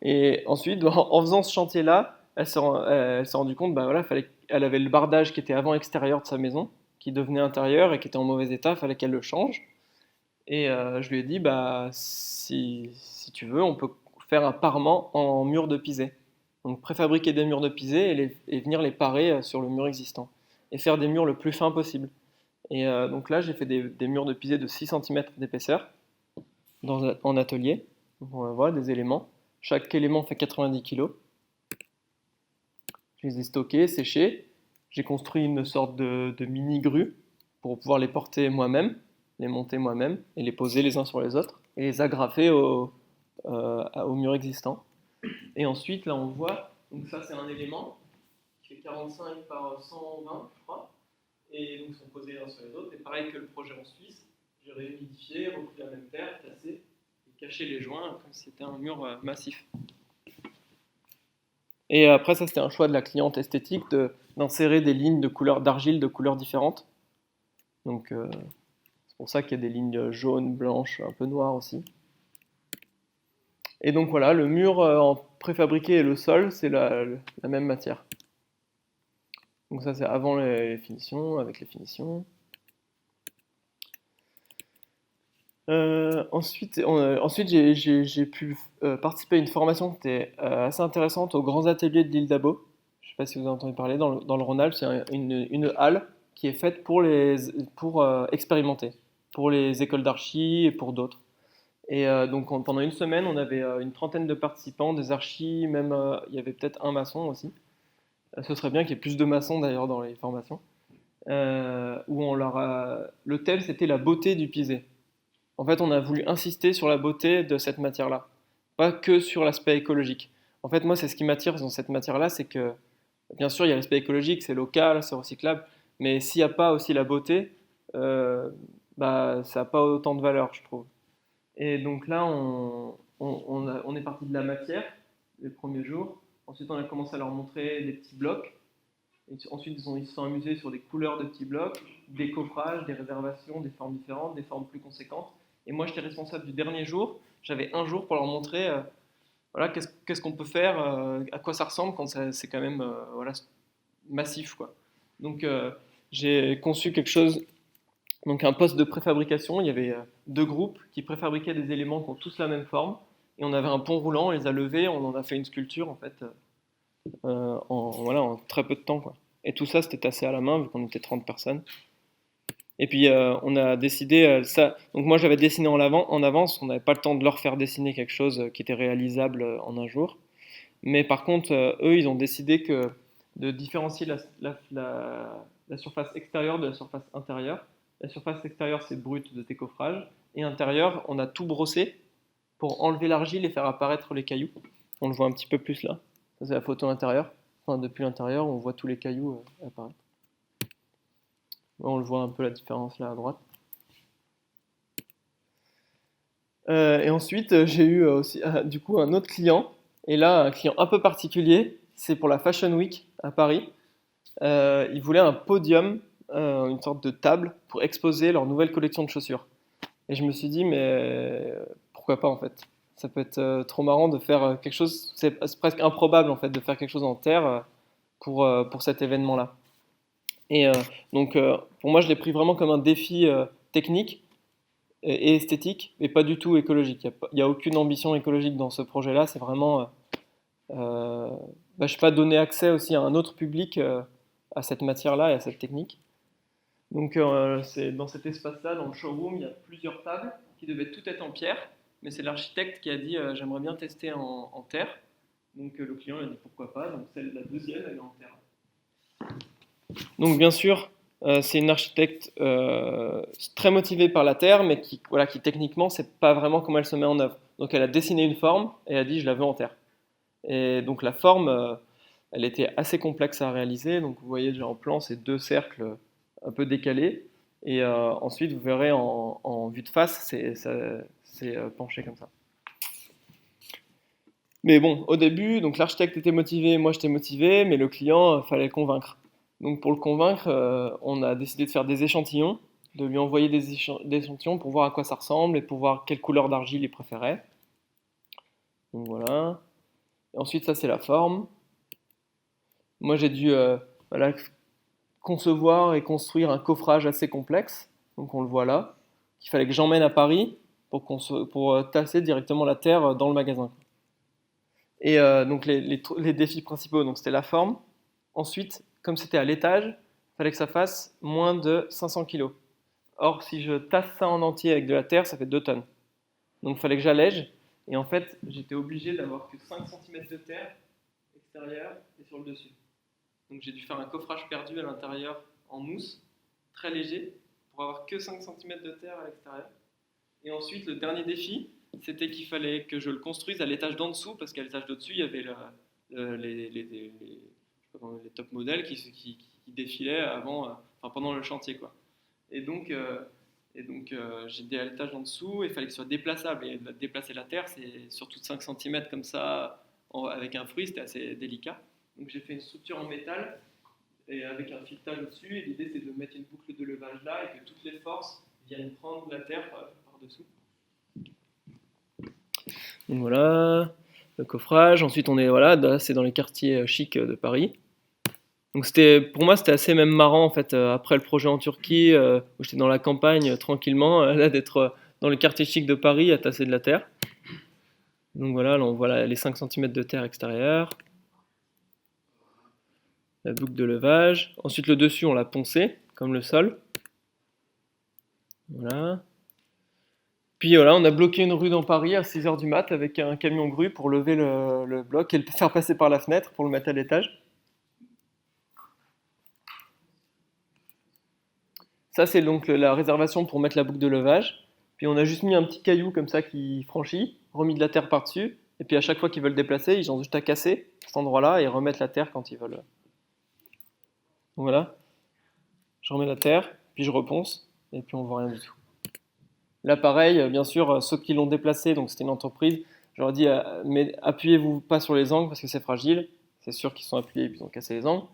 Et ensuite, en faisant ce chantier-là, elle s'est rendue compte, bah voilà, elle avait le bardage qui était avant extérieur de sa maison, qui devenait intérieur et qui était en mauvais état, il fallait qu'elle le change. Et je lui ai dit, bah si tu veux, on peut faire un parement en mur de pisé. Donc préfabriquer des murs de pisé et venir les parer sur le mur existant. Et faire des murs le plus fins possible. Et donc là, j'ai fait des murs de pisé de 6 cm d'épaisseur en atelier. Donc, voilà, des éléments. Chaque élément fait 90 kg. Je les ai stockés, séchés. J'ai construit une sorte de mini-grue pour pouvoir les porter moi-même, les monter moi-même et les poser les uns sur les autres et les agrafer au mur existant. Et ensuite, là, on voit, donc ça, c'est un élément qui fait 45 par 120, je crois. Et donc, ils sont posés les uns sur les autres. Et pareil que le projet en Suisse, j'ai réhumidifié, repris la même terre, tassé, et caché les joints comme si c'était un mur massif. Et après, ça, c'était un choix de la cliente esthétique d'insérer des lignes de couleurs d'argile de couleurs différentes. Donc, c'est pour ça qu'il y a des lignes jaunes, blanches, un peu noires aussi. Et donc voilà, le mur en préfabriqué et le sol, c'est la même matière. Donc ça, c'est avant les finitions, avec les finitions. Ensuite j'ai pu participer à une formation qui était assez intéressante aux grands ateliers de l'île d'Abo. Je ne sais pas si vous avez entendu parler, dans le Rhône-Alpes, c'est une halle qui est faite pour expérimenter, pour les écoles d'archi et pour d'autres. Et donc pendant une semaine, on avait une trentaine de participants, des archis, même il y avait peut-être un maçon aussi. Ce serait bien qu'il y ait plus de maçons d'ailleurs dans les formations. Où le thème c'était la beauté du pisé. En fait, on a voulu insister sur la beauté de cette matière-là, pas que sur l'aspect écologique. En fait, moi, c'est ce qui m'attire dans cette matière-là, c'est que, bien sûr, il y a l'aspect écologique, c'est local, c'est recyclable, mais s'il n'y a pas aussi la beauté, bah, ça n'a pas autant de valeur, je trouve. Et donc là, on est parti de la matière, les premiers jours. Ensuite, on a commencé à leur montrer des petits blocs. Et ensuite, ils se sont amusés sur des couleurs de petits blocs, des coffrages, des réservations, des formes différentes, des formes plus conséquentes. Et moi, j'étais responsable du dernier jour. J'avais un jour pour leur montrer voilà, qu'est-ce qu'on peut faire, à quoi ça ressemble quand c'est quand même voilà, massif, quoi. Donc, j'ai conçu quelque chose, donc un poste de préfabrication. Il y avait deux groupes qui préfabriquaient des éléments qui ont tous la même forme. Et on avait un pont roulant, on les a levés, on en a fait une sculpture, en fait, voilà, en très peu de temps, quoi. Et tout ça, c'était tassé à la main, vu qu'on était 30 personnes. Et puis on a décidé ça. Donc moi j'avais dessiné en avance, on n'avait pas le temps de leur faire dessiner quelque chose qui était réalisable en un jour. Mais par contre, eux, ils ont décidé de différencier la surface extérieure de la surface intérieure. La surface extérieure, c'est brut de décoffrage. Et intérieure, on a tout brossé pour enlever l'argile et faire apparaître les cailloux. On le voit un petit peu plus là. Ça, c'est la photo intérieure. Enfin, depuis l'intérieur, on voit tous les cailloux apparaître. On le voit un peu la différence là à droite. Et ensuite, j'ai eu aussi du coup un autre client. Et là, un client un peu particulier. C'est pour la Fashion Week à Paris. Ils voulaient un podium, une sorte de table pour exposer leur nouvelle collection de chaussures. Et je me suis dit, mais pourquoi pas en fait? Ça peut être trop marrant de faire quelque chose. C'est presque improbable en fait de faire quelque chose en terre pour cet événement-là. Et donc, pour moi, je l'ai pris vraiment comme un défi technique et esthétique, mais pas du tout écologique. Il y a aucune ambition écologique dans ce projet-là. C'est vraiment, je sais pas, donner accès aussi à un autre public à cette matière-là et à cette technique. Donc, c'est dans cet espace-là, dans le showroom, il y a plusieurs tables qui devaient toutes être en pierre, mais c'est l'architecte qui a dit j'aimerais bien tester en terre. Donc, le client a dit pourquoi pas. Donc, la deuxième, elle est en terre. Donc bien sûr, c'est une architecte très motivée par la Terre, mais qui techniquement, c'est pas vraiment comment elle se met en œuvre. Donc elle a dessiné une forme et a dit je la veux en terre. Et donc la forme, elle était assez complexe à réaliser. Donc vous voyez déjà en plan ces deux cercles un peu décalés. Et ensuite vous verrez en vue de face, c'est penché comme ça. Mais bon, au début, donc l'architecte était motivé, moi j'étais motivé, mais le client, fallait le convaincre. Donc pour le convaincre, on a décidé de faire des échantillons, de lui envoyer des échantillons pour voir à quoi ça ressemble et pour voir quelle couleur d'argile il préférait. Donc voilà. Et ensuite, ça c'est la forme. Moi j'ai dû voilà, concevoir et construire un coffrage assez complexe. Donc on le voit là. Qu'il fallait que j'emmène à Paris pour tasser directement la terre dans le magasin. Et donc les défis principaux, donc c'était la forme. Ensuite, comme c'était à l'étage, il fallait que ça fasse moins de 500 kg. Or, si je tasse ça en entier avec de la terre, ça fait 2 tonnes. Donc il fallait que j'allège. Et en fait, j'étais obligé d'avoir que 5 cm de terre extérieure et sur le dessus. Donc j'ai dû faire un coffrage perdu à l'intérieur en mousse, très léger, pour avoir que 5 cm de terre à l'extérieur. Et ensuite, le dernier défi, c'était qu'il fallait que je le construise à l'étage d'en dessous, parce qu'à l'étage d'au-dessus, il y avait les top modèles qui défilaient pendant le chantier, quoi. Et donc, j'étais à l'étage en dessous, et il fallait que ce soit déplaçable. Et déplacer la terre, c'est surtout de 5 cm comme ça, avec un fruit, c'était assez délicat. Donc j'ai fait une structure en métal, et avec un filetage au-dessus, et l'idée c'est de mettre une boucle de levage là, et que toutes les forces viennent prendre la terre par-dessous. Donc voilà, le coffrage. Ensuite, là, c'est dans les quartiers chics de Paris. Donc pour moi, c'était assez même marrant en fait, après le projet en Turquie, où j'étais dans la campagne tranquillement, là d'être dans le quartier chic de Paris à tasser de la terre. Donc voilà, là on voit les 5 cm de terre extérieure, la boucle de levage. Ensuite le dessus on l'a poncé, comme le sol. Voilà. Puis voilà, on a bloqué une rue dans Paris à 6h du mat avec un camion grue pour lever le bloc et le faire passer par la fenêtre pour le mettre à l'étage. Ça, c'est donc la réservation pour mettre la boucle de levage. Puis on a juste mis un petit caillou comme ça qui franchit, remis de la terre par-dessus. Et puis à chaque fois qu'ils veulent déplacer, ils ont juste à casser cet endroit-là et remettre la terre quand ils veulent. Donc voilà, je remets la terre, puis je reponce, et puis on voit rien du tout. Là, pareil, bien sûr, ceux qui l'ont déplacé, donc c'était une entreprise, je leur ai dit, mais appuyez-vous pas sur les angles parce que c'est fragile. C'est sûr qu'ils sont appuyés et puis ils ont cassé les angles.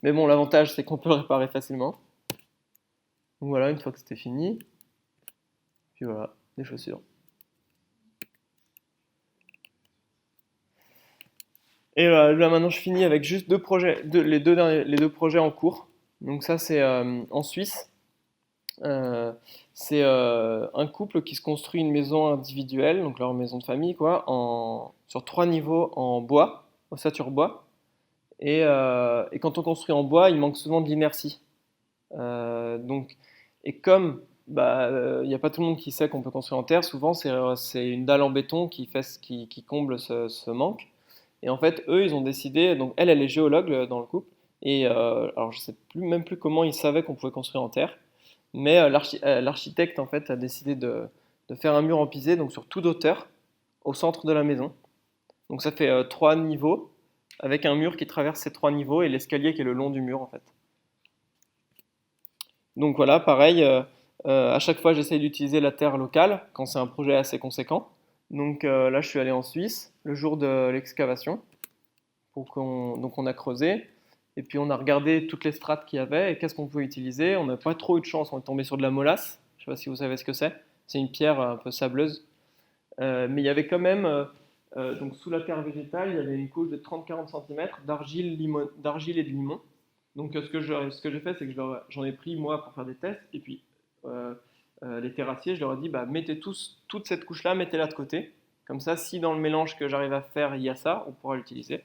Mais bon, l'avantage, c'est qu'on peut le réparer facilement. Donc voilà, une fois que c'était fini, puis voilà, des chaussures. Et là maintenant je finis avec juste deux projets, les deux projets en cours. Donc ça c'est en Suisse. C'est un couple qui se construit une maison individuelle, donc leur maison de famille quoi, sur 3 niveaux en bois, ossature bois. Et quand on construit en bois, il manque souvent de l'inertie. Donc, et comme il n'y a pas tout le monde qui sait qu'on peut construire en terre, souvent c'est une dalle en béton qui comble ce manque. Et en fait, eux, ils ont décidé, donc elle est géologue dans le couple, et alors je sais même plus comment ils savaient qu'on pouvait construire en terre, mais l'architecte en fait a décidé de faire un mur en pisé, donc sur toute hauteur, au centre de la maison. Donc ça fait 3 niveaux, avec un mur qui traverse ces 3 niveaux et l'escalier qui est le long du mur en fait. Donc voilà, pareil, à chaque fois j'essaye d'utiliser la terre locale quand c'est un projet assez conséquent. Donc là je suis allé en Suisse le jour de l'excavation, donc on a creusé, et puis on a regardé toutes les strates qu'il y avait et qu'est-ce qu'on pouvait utiliser. On n'a pas trop eu de chance, on est tombé sur de la molasse, je ne sais pas si vous savez ce que c'est une pierre un peu sableuse. Mais il y avait quand même, donc sous la terre végétale, il y avait une couche de 30-40 cm d'argile et de limon. Donc ce que j'ai fait, c'est que j'en ai pris moi pour faire des tests, et puis les terrassiers, je leur ai dit, mettez toute cette couche-là, mettez-la de côté. Comme ça, si dans le mélange que j'arrive à faire, il y a ça, on pourra l'utiliser.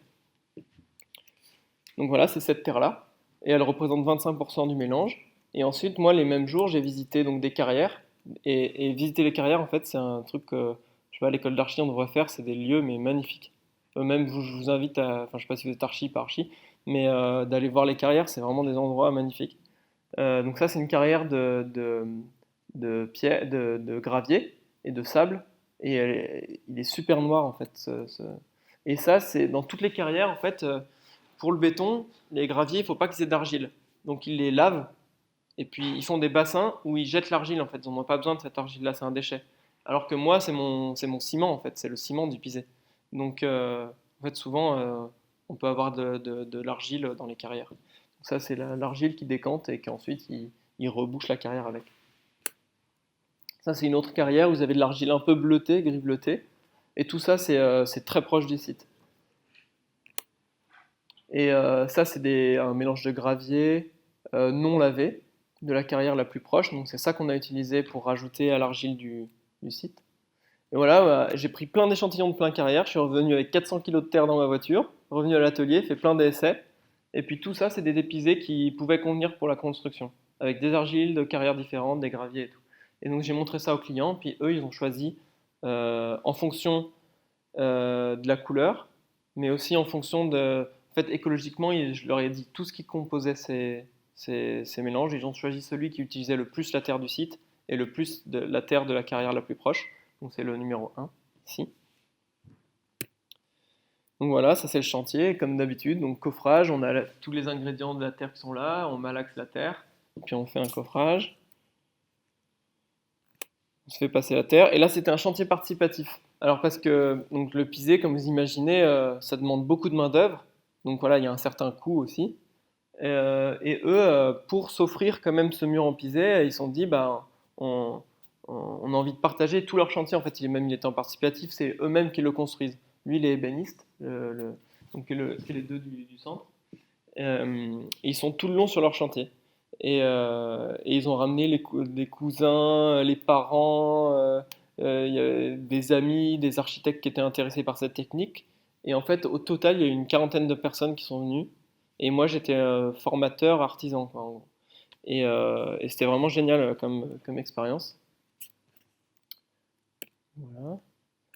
Donc voilà, c'est cette terre-là, et elle représente 25% du mélange. Et ensuite, moi, les mêmes jours, j'ai visité donc des carrières, et visiter les carrières, en fait, c'est un truc que, je sais pas, à l'école d'archi, on devrait faire, c'est des lieux, mais magnifiques. Même, je vous invite je sais pas si vous êtes archi, pas archi, mais d'aller voir les carrières, c'est vraiment des endroits magnifiques. Donc ça, c'est une carrière de gravier et de sable, et il est super noir, en fait. Et ça, c'est dans toutes les carrières, en fait, pour le béton, les graviers, il ne faut pas qu'ils aient d'argile. Donc ils les lavent, et puis ils font des bassins où ils jettent l'argile, en fait. Ils n'ont pas besoin de cette argile-là, c'est un déchet. Alors que moi, c'est mon ciment, en fait, c'est le ciment du pisé. Donc, en fait, souvent, on peut avoir de l'argile dans les carrières. Donc ça, c'est l'argile qui décante et qu'ensuite, il rebouche la carrière avec. Ça, c'est une autre carrière où vous avez de l'argile un peu bleutée, gris bleuté. Et tout ça, c'est très proche du site. Et ça, c'est un mélange de gravier non lavé de la carrière la plus proche. Donc, c'est ça qu'on a utilisé pour rajouter à l'argile du site. Et voilà, j'ai pris plein d'échantillons de plein carrière, je suis revenu avec 400 kg de terre dans ma voiture, revenu à l'atelier, fait plein d'essais, et puis tout ça, c'est des dépisés qui pouvaient convenir pour la construction, avec des argiles de carrières différentes, des graviers et tout. Et donc j'ai montré ça aux clients, puis eux, ils ont choisi en fonction de la couleur, mais aussi en fonction de... En fait, écologiquement, je leur ai dit tout ce qui composait ces mélanges. Ils ont choisi celui qui utilisait le plus la terre du site et le plus de la terre de la carrière la plus proche. Donc c'est le numéro 1, ici. Donc voilà, ça c'est le chantier, comme d'habitude. Donc coffrage, on a tous les ingrédients de la terre qui sont là, on malaxe la terre, puis on fait un coffrage. On se fait passer la terre. Et là, c'était un chantier participatif. Alors parce que donc, le pisé, comme vous imaginez, ça demande beaucoup de main-d'œuvre. Donc voilà, il y a un certain coût aussi. Et eux, pour s'offrir quand même ce mur en pisé, ils se sont dit, bah, on, on a envie de partager tout leur chantier. En fait, il était en participatif, c'est eux-mêmes qui le construisent. Lui, il est ébéniste, donc c'est les deux du centre. Et ils sont tout le long sur leur chantier. Et ils ont ramené des cousins, les parents, il y a des amis, des architectes qui étaient intéressés par cette technique. Et en fait, au total, il y a eu une quarantaine de personnes qui sont venues. Et moi, j'étais formateur artisan, quoi, en gros. Et c'était vraiment génial comme expérience. Voilà.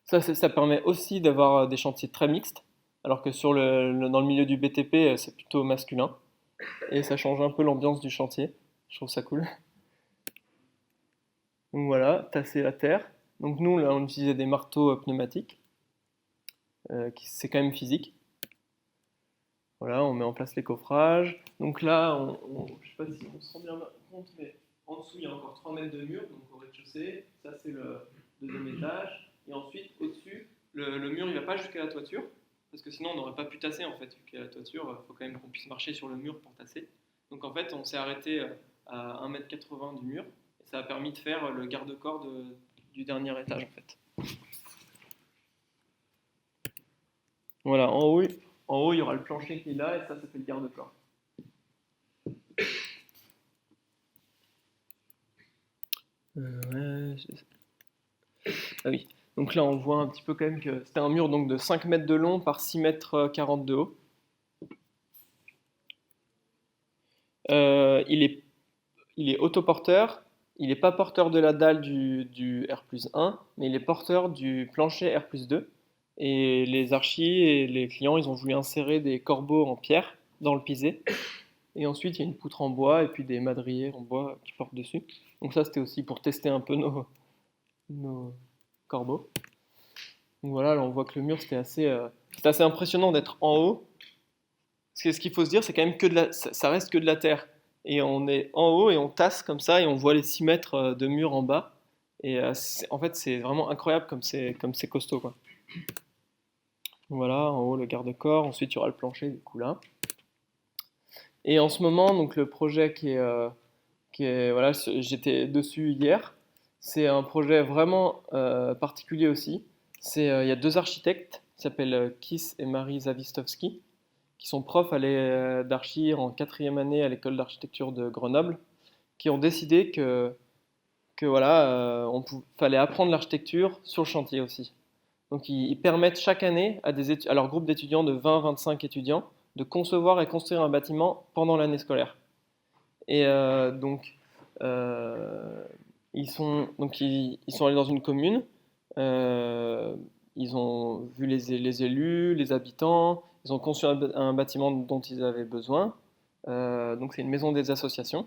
Ça permet aussi d'avoir des chantiers très mixtes, alors que dans le milieu du BTP, c'est plutôt masculin. Et ça change un peu l'ambiance du chantier. Je trouve ça cool. Donc voilà, tasser la terre. Donc nous, là, on utilisait des marteaux pneumatiques. C'est quand même physique. Voilà, on met en place les coffrages. Donc là, je sais pas si on se rend bien compte, mais en dessous, il y a encore 3 mètres de mur, donc au rez-de-chaussée. Ça, c'est le deuxième étage. Et ensuite, au-dessus, le mur, il va pas jusqu'à la toiture, parce que sinon, on n'aurait pas pu tasser, en fait, vu qu'à la toiture, il faut quand même qu'on puisse marcher sur le mur pour tasser. Donc en fait, on s'est arrêté à 1,80 m du mur, et ça a permis de faire le garde-corps du dernier étage, en fait. Voilà, en haut, il y aura le plancher qui est là, et ça fait le garde-corps. Ouais, ah oui, donc là on voit un petit peu quand même que c'était un mur donc, de 5 mètres de long par 6,40 m de haut. Il est autoporteur, il n'est pas porteur de la dalle du R+1, mais il est porteur du plancher R+2. Et les archis et les clients, ils ont voulu insérer des corbeaux en pierre dans le pisé. Et ensuite, il y a une poutre en bois et puis des madriers en bois qui portent dessus. Donc ça, c'était aussi pour tester un peu nos corbeaux. Donc voilà, là, on voit que le mur, c'était assez impressionnant d'être en haut. Parce que ce qu'il faut se dire, c'est quand même ça reste que de la terre. Et on est en haut et on tasse comme ça et on voit les 6 mètres de mur en bas. Et en fait, c'est vraiment incroyable comme c'est costaud, quoi. Voilà, en haut, le garde-corps. Ensuite, il y aura le plancher, du coup, là. Et en ce moment, donc, le projet voilà, j'étais dessus hier. C'est un projet vraiment particulier aussi. Il y a deux architectes qui s'appellent Kiss et Marie Zawistovski, qui sont profs d'archi en 4e année à l'école d'architecture de Grenoble, qui ont décidé que voilà, fallait apprendre l'architecture sur le chantier aussi. Donc ils permettent chaque année à leur groupe d'étudiants de 20-25 étudiants de concevoir et construire un bâtiment pendant l'année scolaire. Et donc ils sont allés dans une commune, ils ont vu les élus, les habitants, ils ont conçu un bâtiment dont ils avaient besoin. Donc c'est une maison des associations.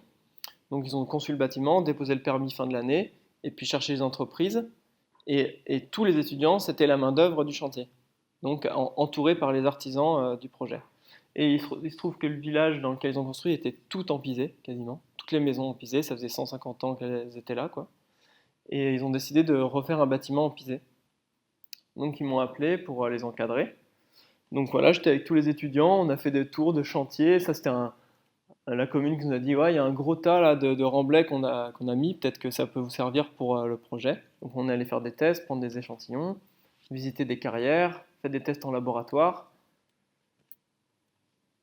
Donc ils ont conçu le bâtiment, déposé le permis fin de l'année, et puis cherché les entreprises. Et tous les étudiants, c'était la main-d'œuvre du chantier, donc entourés par les artisans du projet. Et il se trouve que le village dans lequel ils ont construit était tout en pisé, quasiment. Toutes les maisons en pisé, ça faisait 150 ans qu'elles étaient là, quoi. Et ils ont décidé de refaire un bâtiment en pisé. Donc ils m'ont appelé pour les encadrer. Donc voilà, j'étais avec tous les étudiants, on a fait des tours de chantier. Ça, c'était la commune qui nous a dit, ouais, il y a un gros tas là, de remblais qu'on a mis, peut-être que ça peut vous servir pour le projet. Donc on est allé faire des tests, prendre des échantillons, visiter des carrières, faire des tests en laboratoire.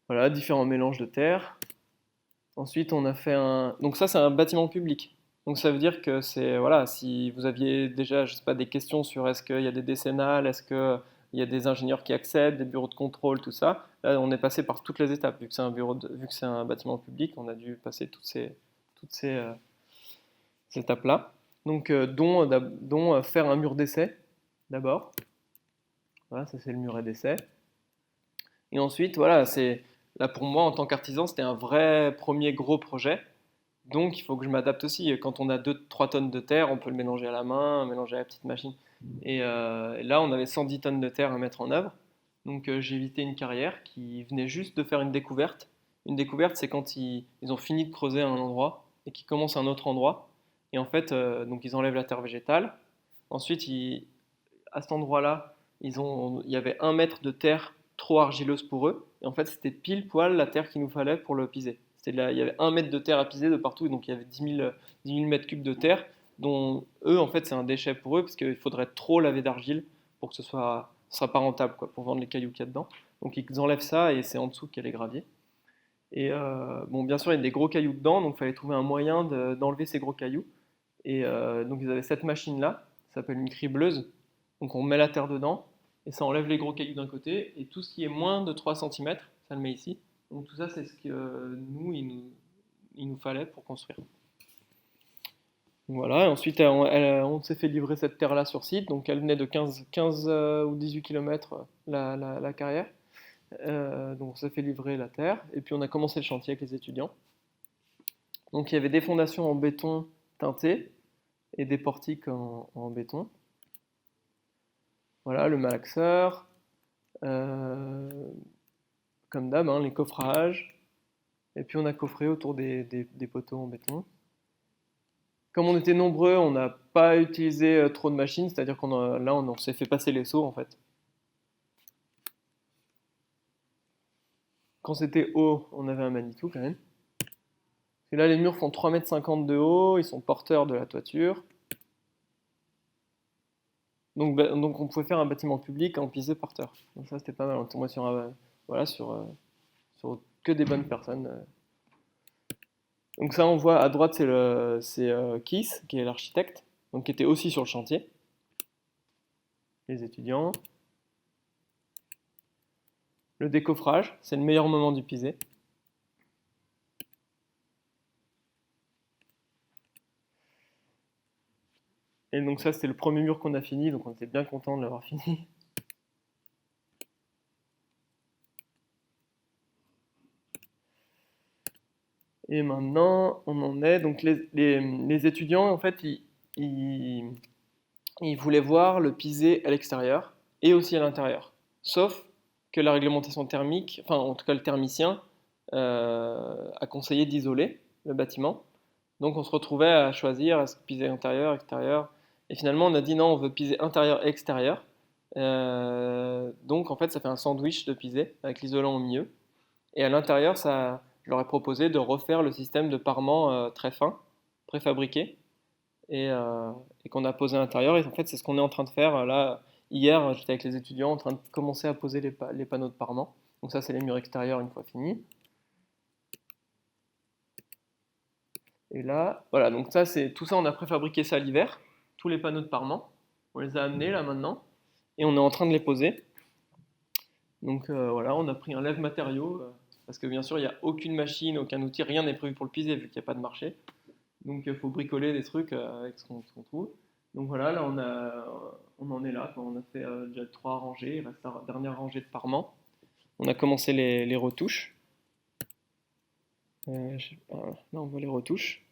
Voilà, différents mélanges de terre. Ensuite, on a fait donc ça, c'est un bâtiment public. Donc ça veut dire que voilà, si vous aviez déjà, je sais pas, des questions sur est-ce qu'il y a des décennales, est-ce qu'il y a des ingénieurs qui accèdent, des bureaux de contrôle, tout ça. Là, on est passé par toutes les étapes. Vu que c'est un bâtiment public, on a dû passer toutes ces étapes-là. Donc, dont faire un mur d'essai, d'abord. Voilà, ça c'est le muret d'essai. Et ensuite, voilà, là pour moi, en tant qu'artisan, c'était un vrai premier gros projet. Donc, il faut que je m'adapte aussi. Quand on a 2-3 tonnes de terre, on peut le mélanger à la main, mélanger à la petite machine. Et là, on avait 110 tonnes de terre à mettre en œuvre. Donc, j'ai évité une carrière qui venait juste de faire une découverte. Une découverte, c'est quand ils ont fini de creuser un endroit et qu'ils commencent un autre endroit. Et en fait, donc ils enlèvent la terre végétale. Ensuite, à cet endroit-là, il y avait 1 mètre de terre trop argileuse pour eux. Et en fait, c'était pile poil la terre qu'il nous fallait pour le piser. Il y avait 1 mètre de terre à piser de partout, donc il y avait 10 000 mètres cubes de terre, dont eux, en fait, c'est un déchet pour eux, parce qu'il faudrait trop laver d'argile pour que ce sera pas rentable, quoi, pour vendre les cailloux qu'il y a dedans. Donc ils enlèvent ça, et c'est en dessous qu'il y a les graviers. Et bon, bien sûr, il y a des gros cailloux dedans, donc il fallait trouver un moyen d'enlever ces gros cailloux. Et donc ils avaient cette machine-là, ça s'appelle une cribleuse. Donc on met la terre dedans, et ça enlève les gros cailloux d'un côté, et tout ce qui est moins de 3 cm, ça le met ici. Donc tout ça, c'est ce que il nous fallait pour construire. Donc voilà, et ensuite on s'est fait livrer cette terre-là sur site, donc elle venait de 15 ou 18 km la carrière. Donc on s'est fait livrer la terre, et puis on a commencé le chantier avec les étudiants. Donc il y avait des fondations en béton teinté et des portiques en béton. Voilà, le malaxeur, comme d'hab, hein, les coffrages, et puis on a coffré autour des poteaux en béton. Comme on était nombreux, on n'a pas utilisé trop de machines, c'est-à-dire on s'est fait passer les seaux en fait. Quand c'était haut, on avait un Manitou quand même. Et là, les murs font 3,50 m de haut, ils sont porteurs de la toiture. Donc on pouvait faire un bâtiment public en pisé porteur. Donc ça, c'était pas mal. On tombait sur que des bonnes personnes. Donc ça, on voit à droite, c'est Kiss, qui est l'architecte, donc qui était aussi sur le chantier. Les étudiants. Le décoffrage, c'est le meilleur moment du pisé. Et donc ça, c'était le premier mur qu'on a fini, donc on était bien content de l'avoir fini. Et maintenant, on en est. Donc les étudiants, en fait, ils voulaient voir le pisé à l'extérieur et aussi à l'intérieur. Sauf que la réglementation thermique, enfin en tout cas le thermicien, a conseillé d'isoler le bâtiment. Donc on se retrouvait à choisir est-ce que piser intérieur, extérieur. Et finalement on a dit non, on veut piser intérieur et extérieur. Donc en fait ça fait un sandwich de pisé avec l'isolant au milieu. Et à l'intérieur, je leur ai proposé de refaire le système de parement très fin, préfabriqué, et qu'on a posé à l'intérieur. Et en fait, c'est ce qu'on est en train de faire là. Hier, j'étais avec les étudiants en train de commencer à poser les panneaux de parement. Donc ça, c'est les murs extérieurs une fois finis. Et là, voilà, donc ça, tout ça, on a préfabriqué ça l'hiver, tous les panneaux de parement. On les a amenés là maintenant, et on est en train de les poser. Donc voilà, on a pris un lève-matériaux, parce que bien sûr, il n'y a aucune machine, aucun outil, rien n'est prévu pour le piser vu qu'il n'y a pas de marché. Donc il faut bricoler des trucs avec ce qu'on trouve. Donc voilà, là on en est là, quoi. On a fait déjà 3 rangées, il reste la dernière rangée de parement. On a commencé les retouches. Là on voit les retouches.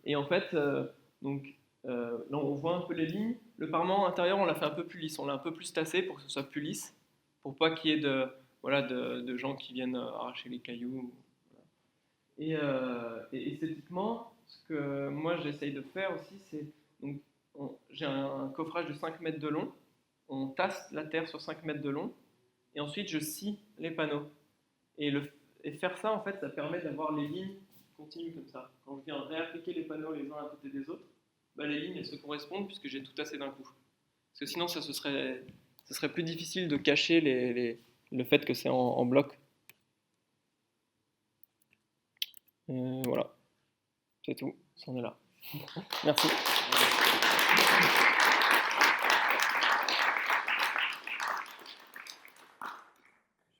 Et en fait, là on voit un peu les lignes. Le parement intérieur on l'a fait un peu plus lisse, on l'a un peu plus tassé pour que ce soit plus lisse, pour pas qu'il y ait de gens qui viennent arracher les cailloux. Et esthétiquement, ce que moi j'essaye de faire aussi, c'est donc j'ai un coffrage de 5 mètres de long, on tasse la terre sur 5 mètres de long, et ensuite je scie les panneaux. Et faire ça, en fait, ça permet d'avoir les lignes continues comme ça. Quand je viens réappliquer les panneaux les uns à côté des autres, bah, les lignes elles se correspondent puisque j'ai tout tassé d'un coup. Parce que sinon, ce serait plus difficile de cacher le fait que c'est en bloc. Voilà, c'est tout, c'en est là. Merci.